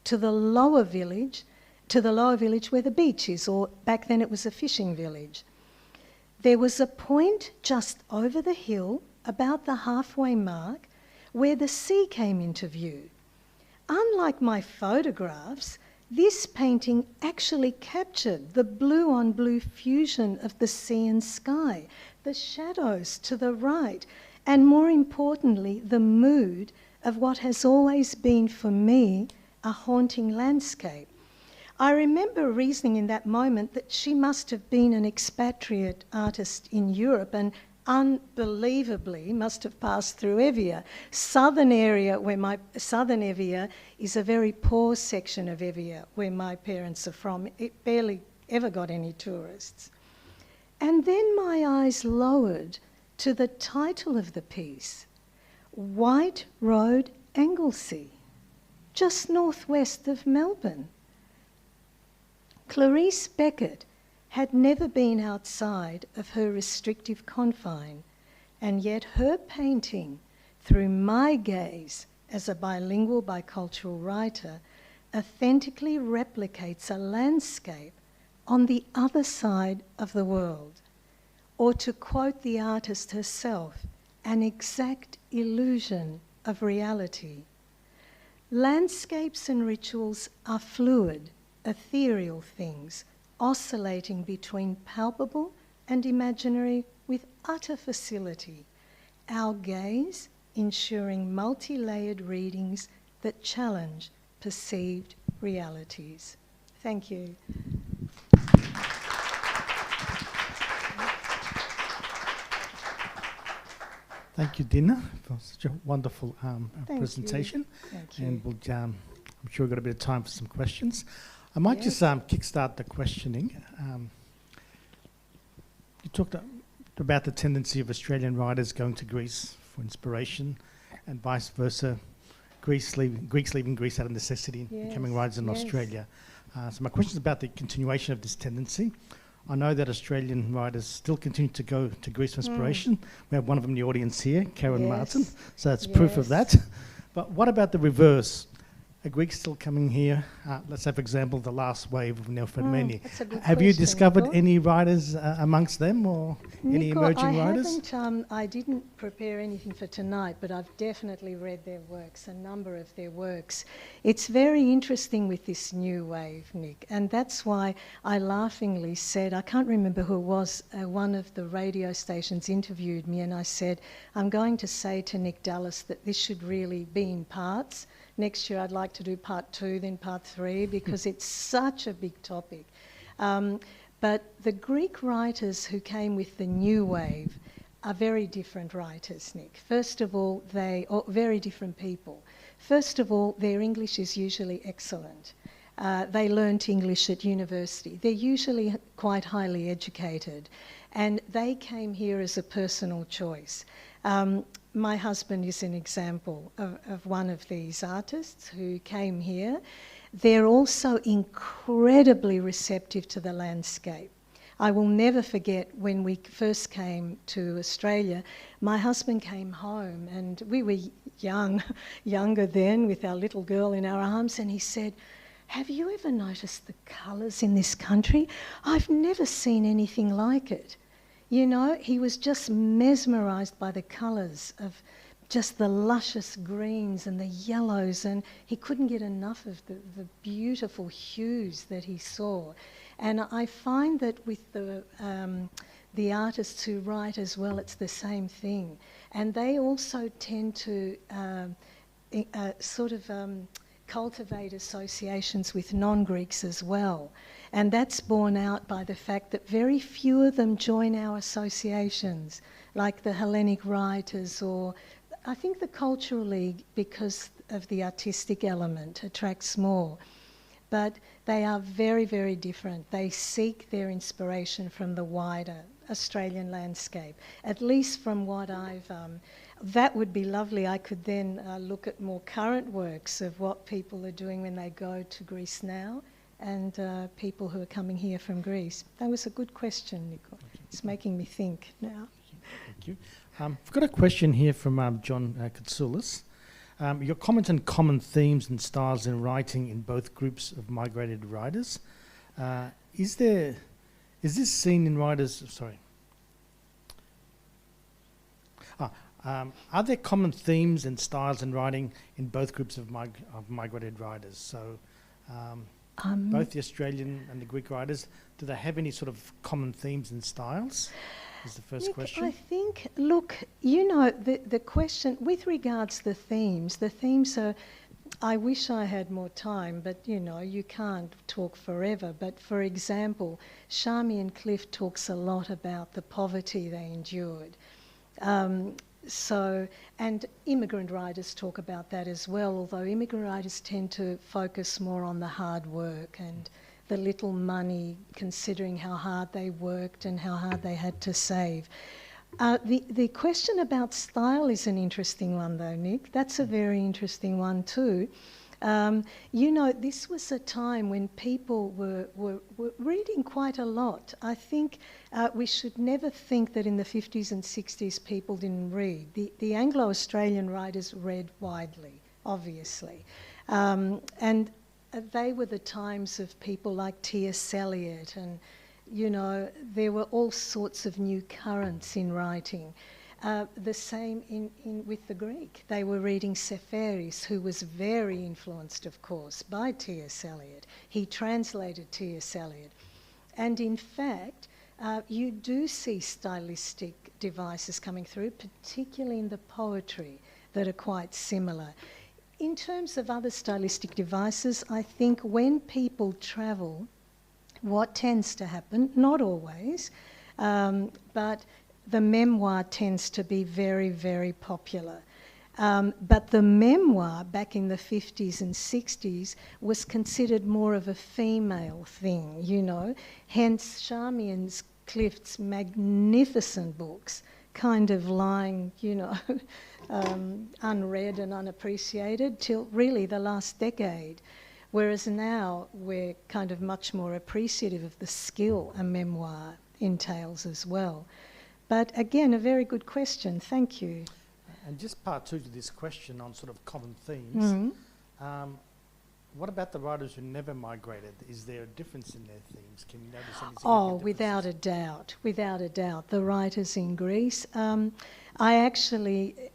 to the lower village where the beach is, or back then it was a fishing village. There was a point just over the hill, about the halfway mark, where the sea came into view. Unlike my photographs, this painting actually captured the blue-on-blue fusion of the sea and sky, the shadows to the right, and more importantly, the mood of what has always been for me a haunting landscape. I remember reasoning in that moment that she must have been an expatriate artist in Europe and unbelievably must have passed through Evia. Southern Evia is a very poor section of Evia where my parents are from. It barely ever got any tourists. And then my eyes lowered to the title of the piece, White Road, Anglesey, just northwest of Melbourne. Clarice Beckett had never been outside of her restrictive confine, and yet her painting, through my gaze as a bilingual bicultural writer, authentically replicates a landscape on the other side of the world. Or to quote the artist herself, an exact illusion of reality. Landscapes and rituals are fluid, ethereal things, oscillating between palpable and imaginary with utter facility, our gaze ensuring multi-layered readings that challenge perceived realities. Thank you. Thank you, Dina, for such a wonderful presentation. Thank you. And I'm sure we've got a bit of time for some questions. I might just kickstart the questioning. You talked about the tendency of Australian writers going to Greece for inspiration and vice versa, Greeks leaving Greece out of necessity and becoming writers in Australia. So my question is about the continuation of this tendency. I know that Australian writers still continue to go to Greece for inspiration. We have one of them in the audience here, Karen Martin, so that's proof of that. But what about the reverse? Are Greeks still coming here? Let's say, for example, the last wave of Neo-Fedmeni. Have you discovered any writers amongst them, or any emerging writers? I didn't prepare anything for tonight, but I've definitely read their works, a number of their works. It's very interesting with this new wave, Nick, and that's why I laughingly said, I can't remember who it was, one of the radio stations interviewed me, and I said, I'm going to say to Nick Dallas that this should really be in parts. Next year I'd like to do part 2, then part 3, because it's such a big topic. But the Greek writers who came with the new wave are very different writers, Nick. First of all, they are very different people. First of all, their English is usually excellent. They learnt English at university. They're usually quite highly educated. And they came here as a personal choice. My husband is an example of one of these artists who came here. They're also incredibly receptive to the landscape. I will never forget when we first came to Australia, my husband came home and we were younger then with our little girl in our arms, and he said, "Have you ever noticed the colours in this country? I've never seen anything like it." You know, he was just mesmerised by the colours of just the luscious greens and the yellows, and he couldn't get enough of the beautiful hues that he saw. And I find that with the artists who write as well, it's the same thing. And they also tend to cultivate associations with non-Greeks as well. And that's borne out by the fact that very few of them join our associations, like the Hellenic writers, or I think the Cultural League, because of the artistic element, attracts more. But they are very, very different. They seek their inspiration from the wider Australian landscape, at least from what I've... that would be lovely. I could then look at more current works of what people are doing when they go to Greece now, and people who are coming here from Greece. That was a good question, Nico. It's making me think now. Thank you. I've got a question here from John Katsoulis. Your comment on common themes and styles in writing in both groups of migrated writers. Is this seen in writers... Sorry. Are there common themes and styles in writing in both groups of migrated writers? So both the Australian and the Greek writers, do they have any sort of common themes and styles? Is the first question. I think, look, you know, the question with regards to the themes are, I wish I had more time, but you know, you can't talk forever. But for example, Charmian and Clift talks a lot about the poverty they endured. And immigrant writers talk about that as well, although immigrant writers tend to focus more on the hard work and the little money, considering how hard they worked and how hard they had to save. The question about style is an interesting one though, Nick. That's a very interesting one too. You know, this was a time when people were reading quite a lot. I think we should never think that in the 50s and 60s people didn't read. The Anglo-Australian writers read widely, obviously. And they were the times of people like T.S. Eliot, and, you know, there were all sorts of new currents in writing. The same with the Greek. They were reading Seferis, who was very influenced, of course, by T.S. Eliot. He translated T.S. Eliot. And in fact, you do see stylistic devices coming through, particularly in the poetry, that are quite similar. In terms of other stylistic devices, I think when people travel, what tends to happen, not always, but the memoir tends to be very, very popular. But the memoir back in the 50s and 60s was considered more of a female thing, you know, hence Charmian's, Clift's magnificent books kind of lying, you know, unread and unappreciated till really the last decade. Whereas now we're kind of much more appreciative of the skill a memoir entails as well. But again, a very good question. Thank you. And just part two to this question on sort of common themes. Mm-hmm. What about the writers who never migrated? Is there a difference in their themes? Can you notice any significant Oh, differences? without a doubt, without a doubt. The writers in Greece.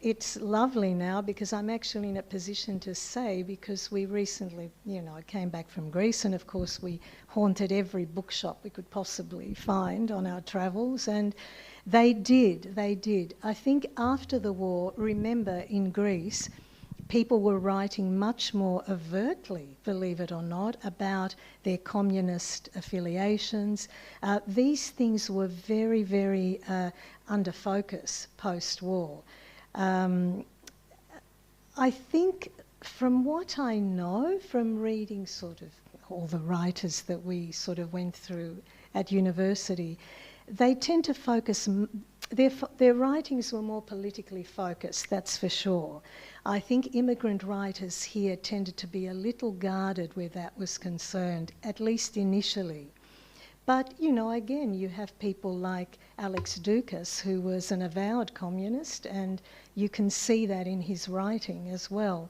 It's lovely now because I'm actually in a position to say, because we recently, you know, came back from Greece, and of course we haunted every bookshop we could possibly find on our travels, and they did. I think after the war, remember in Greece, people were writing much more overtly, believe it or not, about their communist affiliations. These things were very, very under focus post-war. I think from what I know from reading sort of all the writers that we sort of went through at university, they tend to focus, their writings were more politically focused, that's for sure. I think immigrant writers here tended to be a little guarded where that was concerned, at least initially. But, you know, again, you have people like Alex Dounis, who was an avowed communist, and you can see that in his writing as well.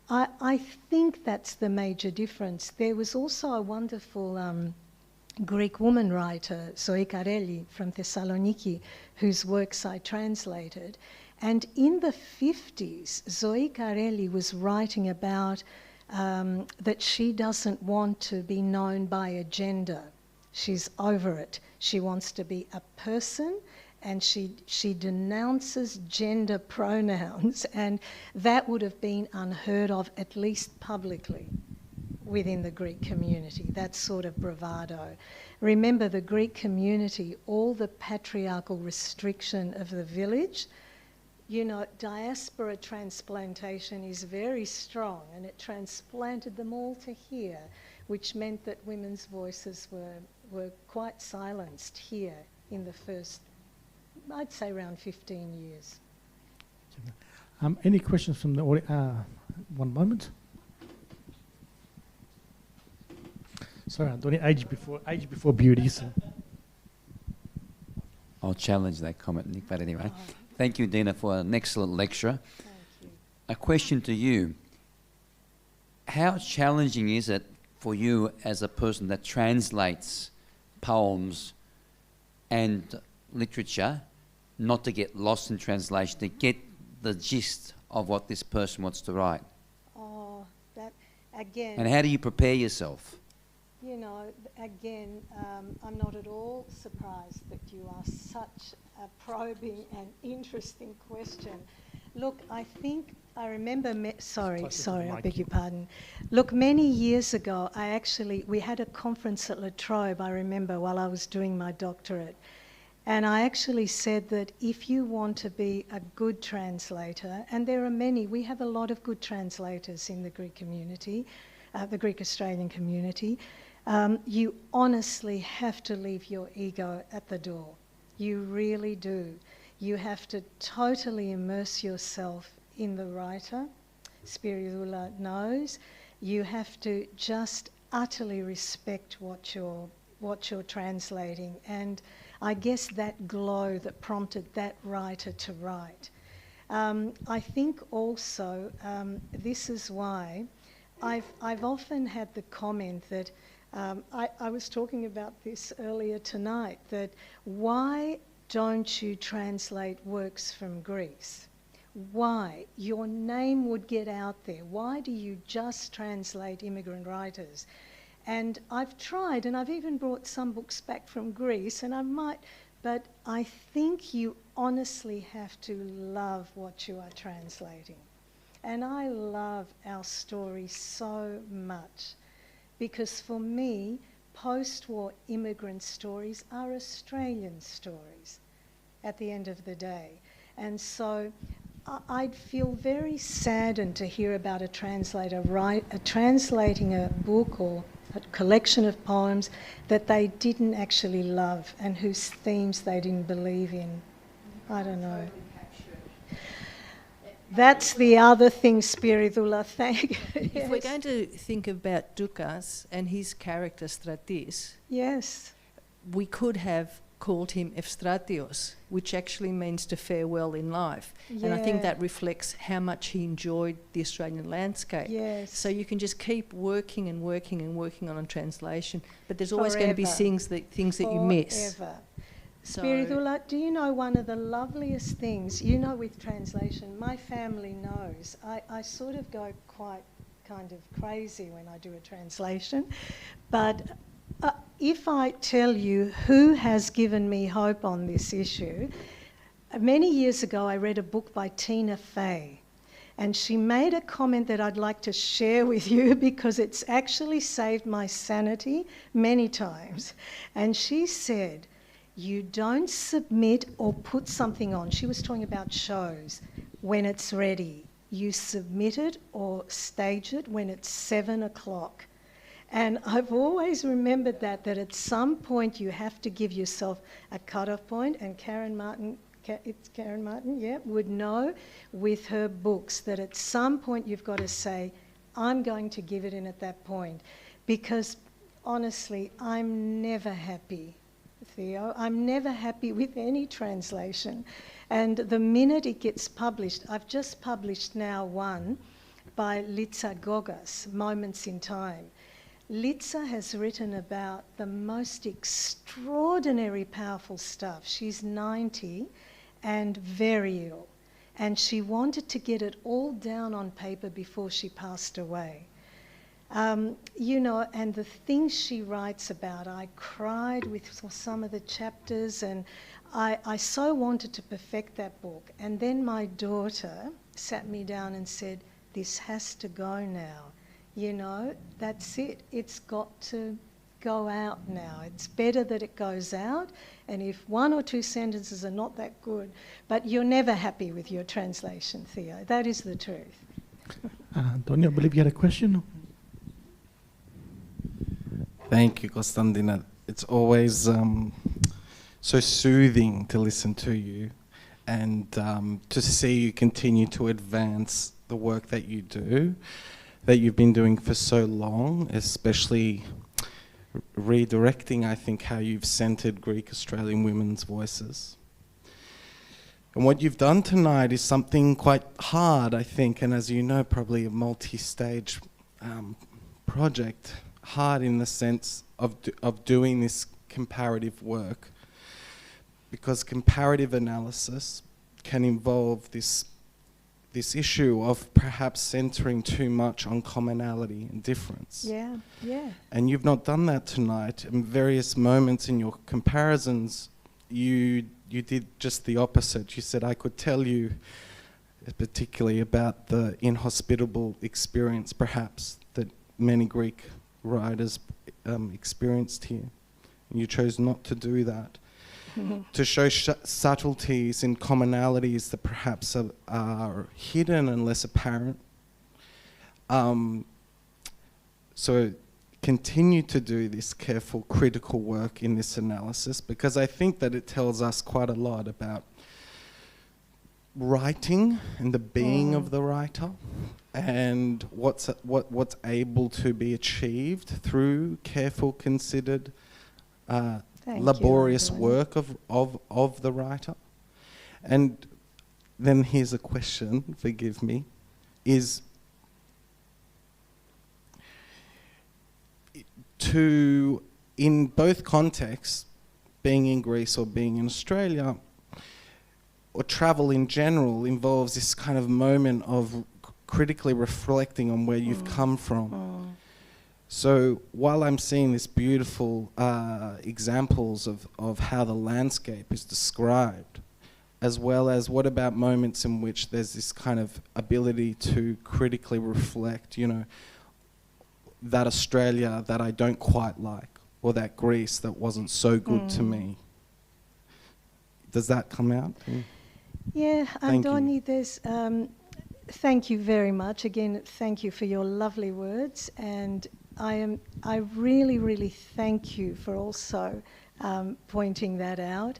I think that's the major difference. There was also a wonderful Greek woman writer, Zoe Kareli from Thessaloniki, whose works I translated. And in the 50s, Zoe Kareli was writing about that she doesn't want to be known by a gender. She's over it. She wants to be a person, and she denounces gender pronouns, and that would have been unheard of, at least publicly, within the Greek community, that sort of bravado. Remember, the Greek community, all the patriarchal restriction of the village, you know, diaspora transplantation is very strong, and it transplanted them all to here, which meant that women's voices were quite silenced here in the first, I'd say, around 15 years. Any questions from the audience? One moment. Sorry, I'm doing age before beauty. So. I'll challenge that comment, Nick, but anyway. Thank you, Dina, for an excellent lecture. Thank you. A question to you. How challenging is it for you as a person that translates poems and literature not to get lost in translation, to get the gist of what this person wants to write? Oh, that, again... And how do you prepare yourself? You know, again, I'm not at all surprised that you ask such a probing and interesting question. Look, I think I remember... Sorry, I beg your pardon. Look, many years ago, we had a conference at La Trobe, I remember, while I was doing my doctorate. And I actually said that if you want to be a good translator, and there are many, we have a lot of good translators in the Greek community, the Greek Australian community, you honestly have to leave your ego at the door. You really do. You have to totally immerse yourself in the writer. Spiridoula knows. You have to just utterly respect what you're translating, and I guess that glow that prompted that writer to write. I think also this is why I've often had the comment that I was talking about this earlier tonight, that why don't you translate works from Greece? Why? Your name would get out there. Why do you just translate immigrant writers? And I've tried, and I've even brought some books back from Greece, and I might, but I think you honestly have to love what you are translating. And I love our story so much, because for me, post-war immigrant stories are Australian stories at the end of the day. And so I'd feel very saddened to hear about a translator translating a book or a collection of poems that they didn't actually love and whose themes they didn't believe in. I don't know. That's the other thing, Spiridoula, thank you. If Yes. we're going to think about Doukas and his character Stratis, Yes. we could have called him Evstratios, which actually means to fare well in life. And I think Yeah. that reflects how much he enjoyed the Australian landscape. Yes. So you can just keep working and working and working on a translation, but there's always going to be Forever. things that you miss. Forever. So- Spiridoula, do you know one of the loveliest things, you know, with translation, my family knows, I sort of go quite kind of crazy when I do a translation, but if I tell you who has given me hope on this issue, many years ago I read a book by Tina Fey, and she made a comment that I'd like to share with you because it's actually saved my sanity many times. And she said, you don't submit or put something on, she was talking about shows, when it's ready. You submit it or stage it when it's 7 o'clock. And I've always remembered that at some point you have to give yourself a cut-off point, and Karen Martin, would know with her books that at some point you've got to say, I'm going to give it in at that point. Because honestly, I'm never happy, Theo. I'm never happy with any translation. And the minute it gets published, I've just published now one by Litsa Gogas, Moments in Time. Litsa has written about the most extraordinary, powerful stuff. She's 90 and very ill. And she wanted to get it all down on paper before she passed away. You know, and the things she writes about, I cried with some of the chapters, and I so wanted to perfect that book. And then my daughter sat me down and said, this has to go now. You know, that's it. It's got to go out now. It's better that it goes out. And if one or two sentences are not that good, but you're never happy with your translation, Theo. That is the truth. Antonio, I believe you had a question. Thank you, Konstandina. It's always so soothing to listen to you and to see you continue to advance the work that you do, that you've been doing for so long, especially redirecting, I think, how you've centered Greek Australian women's voices. And what you've done tonight is something quite hard, I think, and as you know, probably a multi-stage project. Hard in the sense of doing this comparative work, because comparative analysis can involve this issue of perhaps centering too much on commonality and difference. Yeah, yeah. And you've not done that tonight. In various moments in your comparisons, you did just the opposite. You said, I could tell you particularly about the inhospitable experience perhaps that many Greek writers experienced here. And you chose not to do that. To show subtleties and commonalities that perhaps are hidden and less apparent. So continue to do this careful, critical work in this analysis, because I think that it tells us quite a lot about writing and the being of the writer, and what's able to be achieved through careful, considered, laborious work of the writer. And then here's a question, forgive me, is to, in both contexts, being in Greece or being in Australia, or travel in general, involves this kind of moment of critically reflecting on where you've come from. So while I'm seeing these beautiful examples of how the landscape is described, as well as what about moments in which there's this kind of ability to critically reflect, you know, that Australia that I don't quite like, or that Greece that wasn't so good to me. Does that come out? Yeah, Andoni, there's... thank you very much. Again, thank you for your lovely words, and I really, really thank you for also pointing that out.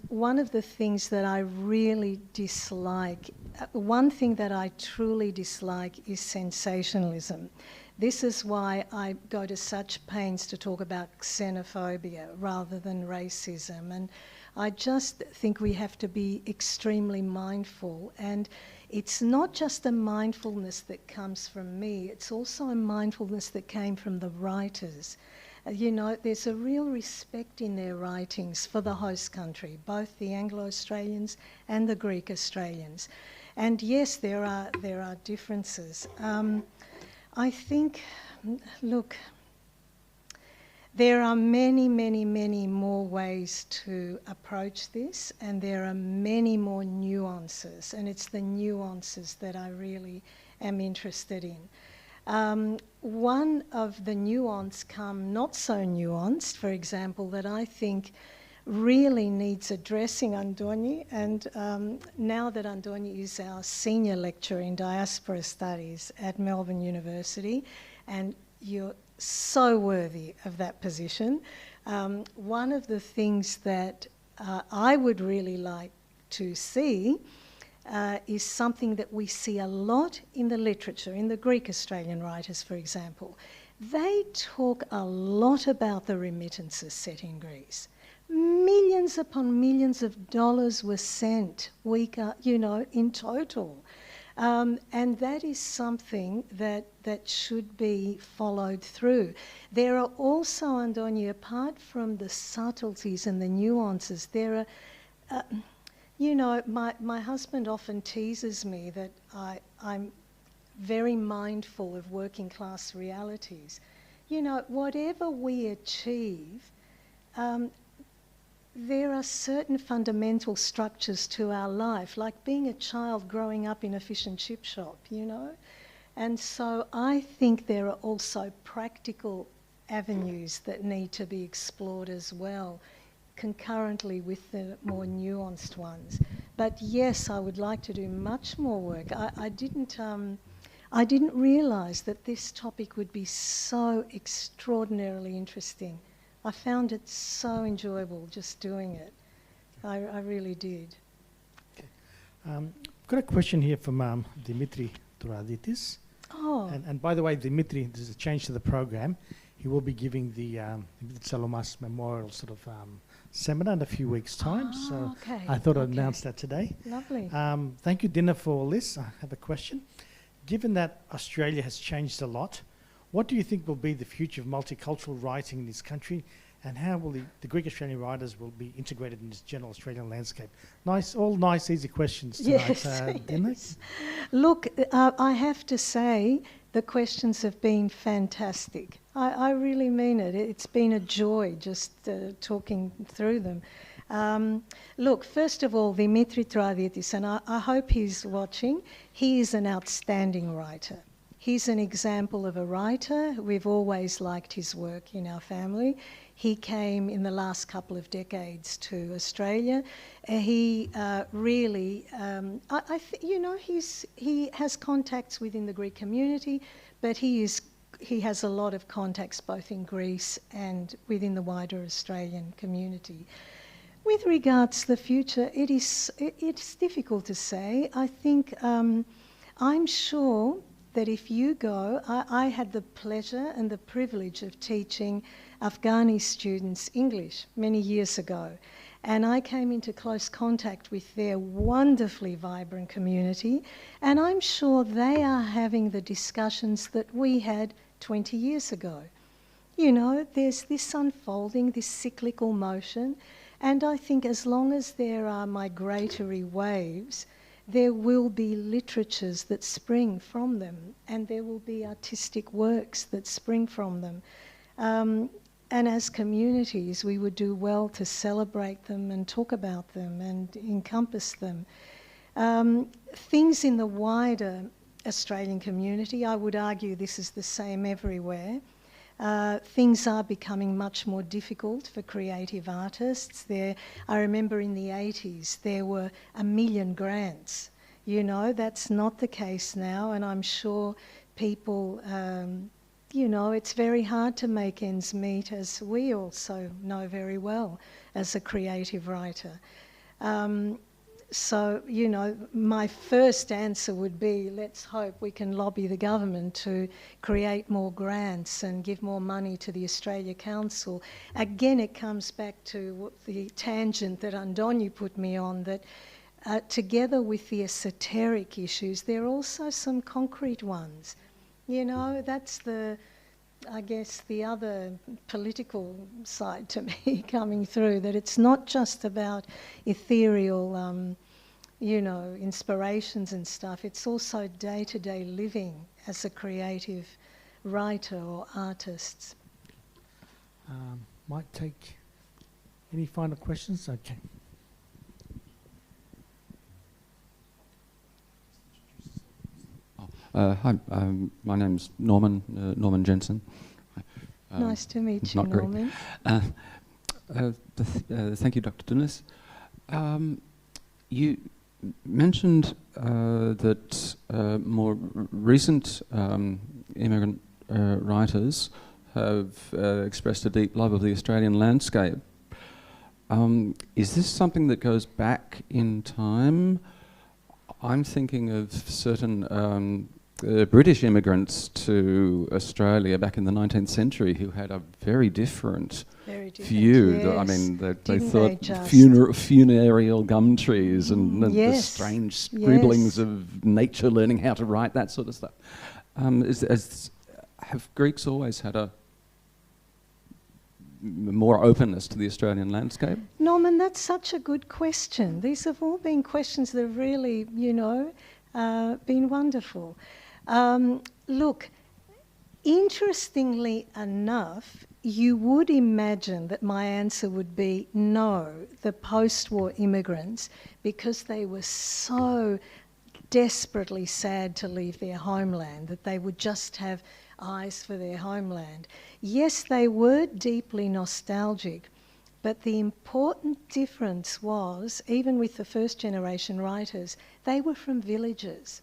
One of the things that I really dislike, one thing that I truly dislike is sensationalism. This is why I go to such pains to talk about xenophobia rather than racism. And I just think we have to be extremely mindful. And it's not just a mindfulness that comes from me, it's also a mindfulness that came from the writers. You know, there's a real respect in their writings for the host country, both the Anglo-Australians and the Greek Australians. And yes, there are differences. I think, look, there are many, many, many more ways to approach this, and there are many more nuances, and it's the nuances that I really am interested in. One of the nuance come not so nuanced, for example, that I think really needs addressing, Andoni, and now that Andoni is our senior lecturer in diaspora studies at Melbourne University, and you're so worthy of that position. One of the things that I would really like to see is something that we see a lot in the literature, in the Greek Australian writers, for example. they talk a lot about the remittances set in Greece. Millions upon millions of dollars were sent in total. And that is something that should be followed through. There are also, Andoni, apart from the subtleties and the nuances, there are, my husband often teases me that I'm very mindful of working class realities. Whatever we achieve, there are certain fundamental structures to our life, like being a child growing up in a fish and chip shop, And so I think there are also practical avenues that need to be explored as well, concurrently with the more nuanced ones. But yes, I would like to do much more work. I didn't realise that this topic would be so extraordinarily interesting. I found it so enjoyable just doing it. I really did. Okay. Got a question here from Dimitri Touraditis. Oh. And by the way, Dimitri, there's a change to the program. He will be giving the Salomas Memorial sort of seminar in a few weeks' time. So okay. I thought I'd announce that today. Lovely. Thank you, Dina, for all this. I have a question. Given that Australia has changed a lot, what do you think will be the future of multicultural writing in this country, and how will the Greek Australian writers will be integrated in this general Australian landscape? All nice, easy questions tonight, Dina. Yes. Look, I have to say the questions have been fantastic. I really mean it. It's been a joy just talking through them. Look, first of all, Dimitri Touraditis, and I hope he's watching. He is an outstanding writer. He's an example of a writer. We've always liked his work in our family. He came in the last couple of decades to Australia. He really, he has contacts within the Greek community, but he has a lot of contacts both in Greece and within the wider Australian community. With regards to the future, it's difficult to say. I think I'm sure that if you go, I had the pleasure and the privilege of teaching Afghani students English many years ago, and I came into close contact with their wonderfully vibrant community, and I'm sure they are having the discussions that we had 20 years ago. There's this unfolding, this cyclical motion, and I think as long as there are migratory waves, there will be literatures that spring from them, and there will be artistic works that spring from them. And as communities, we would do well to celebrate them and talk about them and encompass them. Things in the wider Australian community, I would argue this is the same everywhere. Things are becoming much more difficult for creative artists. I remember in the 80s there were 1 million grants. That's not the case now, and I'm sure people, it's very hard to make ends meet, as we also know very well as a creative writer. So, my first answer would be, let's hope we can lobby the government to create more grants and give more money to the Australia Council. Again, it comes back to the tangent that Andoni put me on, that together with the esoteric issues, there are also some concrete ones. That's I guess the other political side to me coming through, that it's not just about ethereal, inspirations and stuff. It's also day-to-day living as a creative writer or artist. Might take any final questions? Okay. Hi, my name's Norman Jensen. Nice to meet you, Norman. Thank you, Dr. Dounis. You mentioned that more recent immigrant writers have expressed a deep love of the Australian landscape. Is this something that goes back in time? I'm thinking of certain British immigrants to Australia back in the 19th century who had a very different view. Yes. I mean, they Didn't thought they just? funereal gum trees and the Yes. strange scribblings Yes. of nature, learning how to write, that sort of stuff. Have Greeks always had a more openness to the Australian landscape? Norman, that's such a good question. These have all been questions that have really, been wonderful. Look, interestingly enough, you would imagine that my answer would be no, the post-war immigrants, because they were so desperately sad to leave their homeland that they would just have eyes for their homeland. Yes, they were deeply nostalgic, but the important difference was, even with the first generation writers, they were from villages.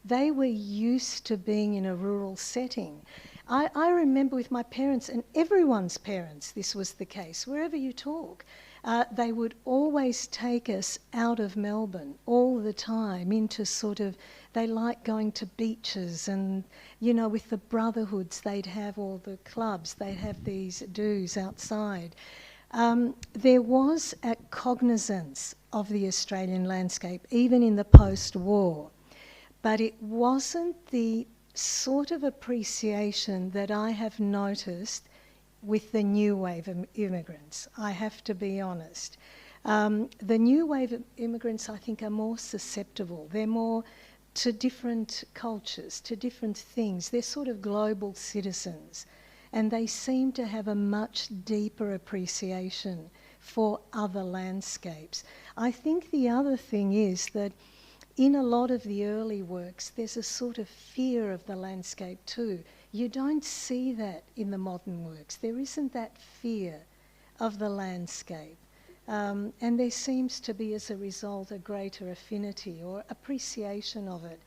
They were used to being in a rural setting. I remember with my parents, and everyone's parents, this was the case, wherever you talk, they would always take us out of Melbourne all the time into they liked going to beaches and, with the brotherhoods, they'd have all the clubs, they'd have these do's outside. There was a cognizance of the Australian landscape, even in the post-war, but it wasn't the sort of appreciation that I have noticed with the new wave of immigrants. I have to be honest. The new wave of immigrants, I think, are more susceptible. They're more to different cultures, to different things. They're sort of global citizens, and they seem to have a much deeper appreciation for other landscapes. I think the other thing is that in a lot of the early works, there's a sort of fear of the landscape too. You don't see that in the modern works. There isn't that fear of the landscape. And there seems to be, as a result, a greater affinity or appreciation of it.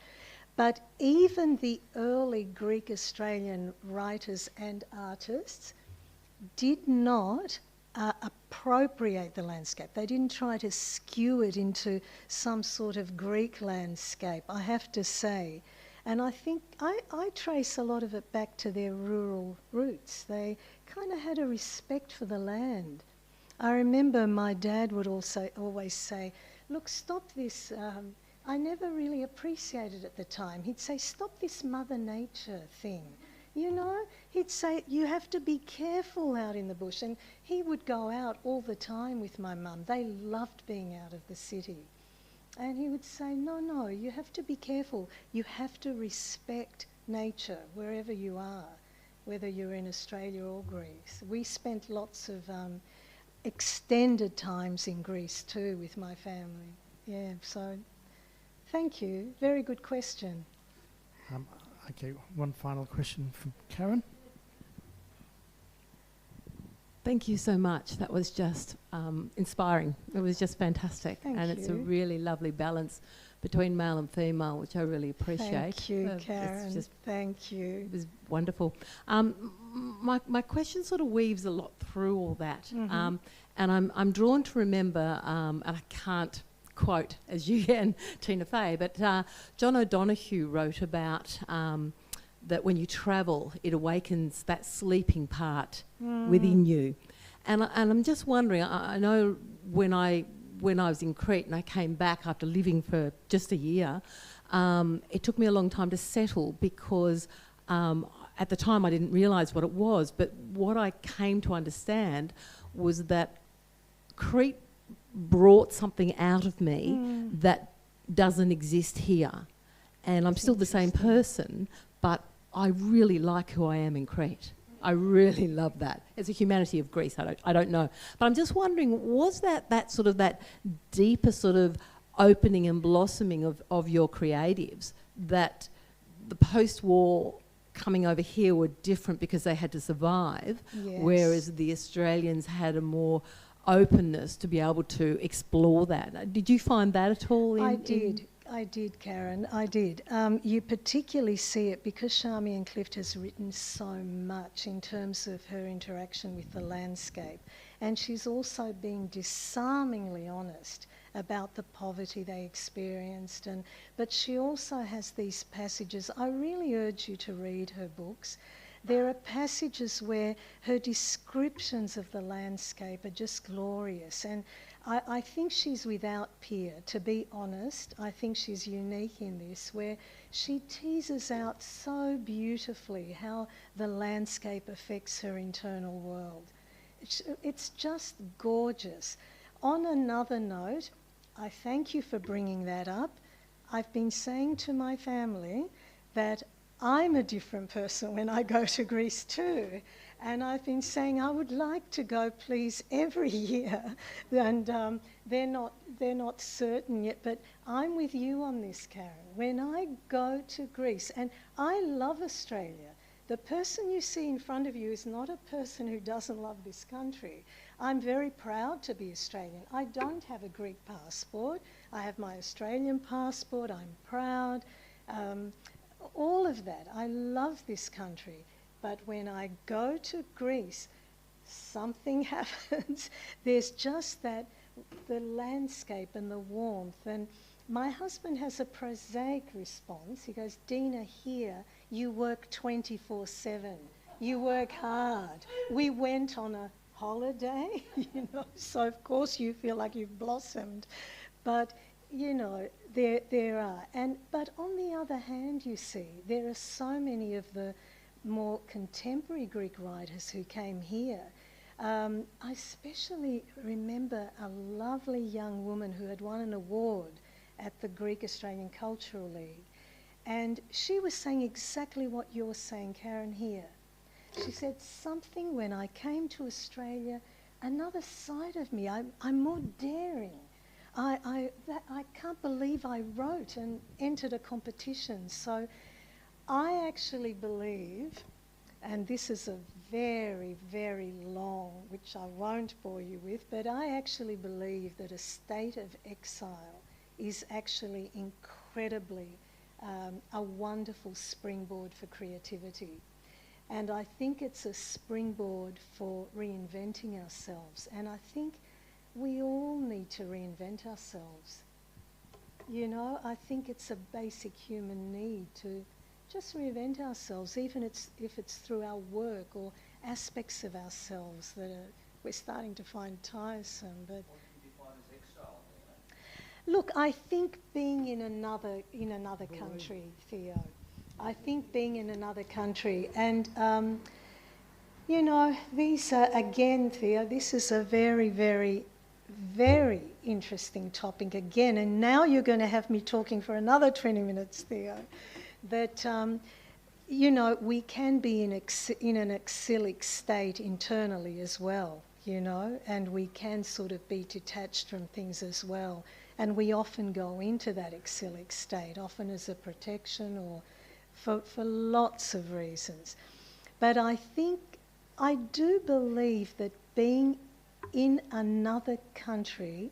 But even the early Greek Australian writers and artists did not appropriate the landscape. They didn't try to skew it into some sort of Greek landscape, I have to say. And I think I trace a lot of it back to their rural roots. They kind of had a respect for the land. I remember my dad would also always say, look, stop this. I never really appreciated it at the time. He'd say, stop this Mother Nature thing. He'd say, you have to be careful out in the bush. And he would go out all the time with my mum. They loved being out of the city. And he would say, no, you have to be careful. You have to respect nature wherever you are, whether you're in Australia or Greece. We spent lots of extended times in Greece too with my family. Yeah, so thank you. Very good question. Okay, one final question from Karen. Thank you so much. That was just inspiring. It was just fantastic. Thank and it's a you. really lovely balance between male and female, which I really appreciate. Thank you, It's Karen. just, Thank you. it was wonderful. My question sort of weaves a lot through all that. Mhm. And I'm drawn to remember, and I can't quote as you can, Tina Fey, but John O'Donoghue wrote about that when you travel, it awakens that sleeping part within you. And I'm just wondering, I know when I was in Crete and I came back after living for just a year, it took me a long time to settle because at the time I didn't realise what it was, but what I came to understand was that Crete brought something out of me that doesn't exist here. And I'm still the same person, but I really like who I am in Crete. I really love that. It's a humanity of Greece, I don't know. But I'm just wondering, was that sort of that deeper sort of opening and blossoming of your creatives, that the post-war coming over here were different because they had to survive, Yes. whereas the Australians had a more openness to be able to explore that. Did you find that at all? I did, Karen, I did. You particularly see it because Charmian Clift has written so much in terms of her interaction with the landscape. And she's also been disarmingly honest about the poverty they experienced. But she also has these passages. I really urge you to read her books. There are passages where her descriptions of the landscape are just glorious. And I think she's without peer, to be honest. I think she's unique in this, where she teases out so beautifully how the landscape affects her internal world. It's just gorgeous. On another note, I thank you for bringing that up. I've been saying to my family that I'm a different person when I go to Greece too. And I've been saying I would like to go, please, every year. And they're not certain yet, but I'm with you on this, Karen. When I go to Greece, and I love Australia, the person you see in front of you is not a person who doesn't love this country. I'm very proud to be Australian. I don't have a Greek passport. I have my Australian passport. I'm proud. All of that. I love this country. But when I go to Greece, something happens. There's just that, the landscape and the warmth. And my husband has a prosaic response. He goes, Dina, here, you work 24/7. You work hard. We went on a holiday, you know, so of course you feel like you've blossomed. But, you know, there are. But on the other hand, you see, there are so many of the more contemporary Greek writers who came here. I especially remember a lovely young woman who had won an award at the Greek-Australian Cultural League. And she was saying exactly what you're saying, Karen, here. She said, something when I came to Australia, another side of me, I'm more daring. I can't believe I wrote and entered a competition. So I actually believe, and this is a very, very long, which I won't bore you with, but I actually believe that a state of exile is actually incredibly a wonderful springboard for creativity. And I think it's a springboard for reinventing ourselves. And I think we all need to reinvent ourselves. You know, I think it's a basic human need to just reinvent ourselves, even if it's through our work or aspects of ourselves that we're starting to find tiresome. But what do you define as exile, look, I think being in another country, Theo. I think being in another country, and you know, these are, again, Theo, this is a very, very, very interesting topic again, and now you're going to have me talking for another 20 minutes, Theo. That, you know, we can be in an exilic state internally as well, you know, and we can sort of be detached from things as well. And we often go into that exilic state, often as a protection or for lots of reasons. But I do believe that being in another country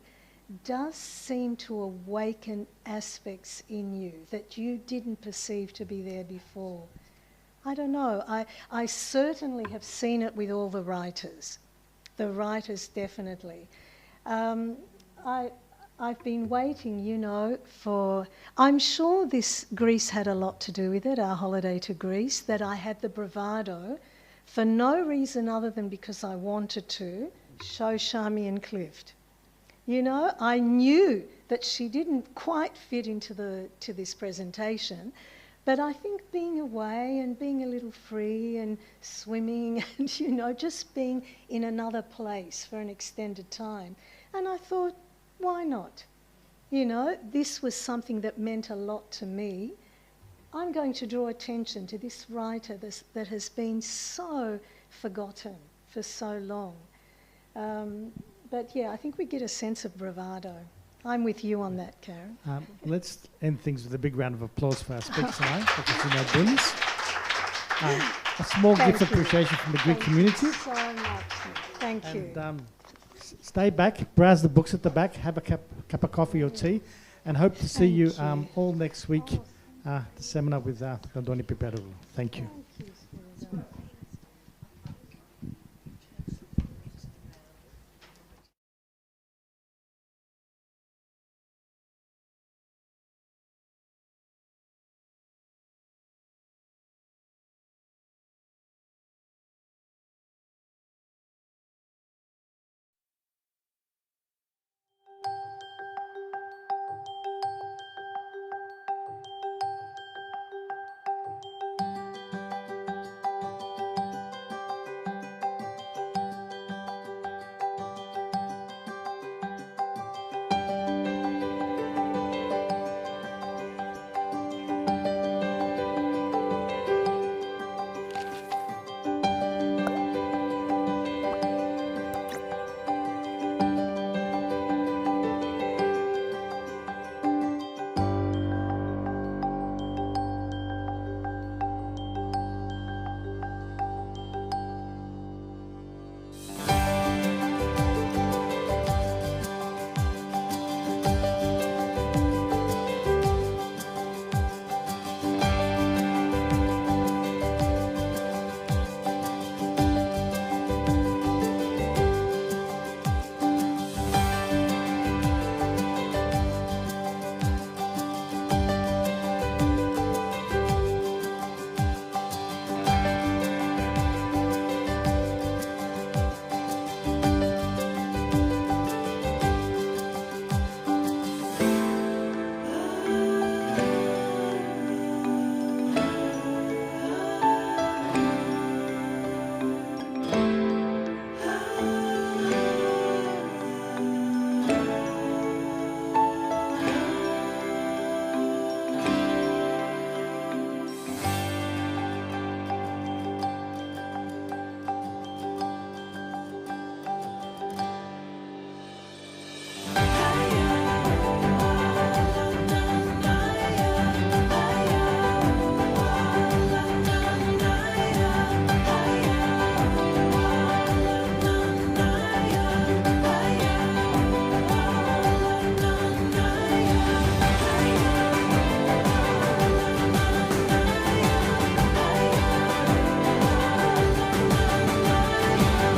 does seem to awaken aspects in you that you didn't perceive to be there before. I don't know. I certainly have seen it with all the writers. The writers, definitely. I've been waiting, you know, for... I'm sure Greece had a lot to do with it, our holiday to Greece, that I had the bravado, for no reason other than because I wanted to, show Charmian Clift. You know, I knew that she didn't quite fit into this presentation, but I think being away and being a little free and swimming and, you know, just being in another place for an extended time. And I thought, why not? You know, this was something that meant a lot to me. I'm going to draw attention to this writer that has been so forgotten for so long. But yeah, I think we get a sense of bravado. I'm with you on that, Karen. Let's end things with a big round of applause for our speaker tonight, Dr. Dounis. A small gift of appreciation from the Greek community. Thank you so much. Thank you. Stay back, browse the books at the back, have a cup of coffee or tea, and hope to see you all next week, the seminar with Dounis. Thank you. Thank you.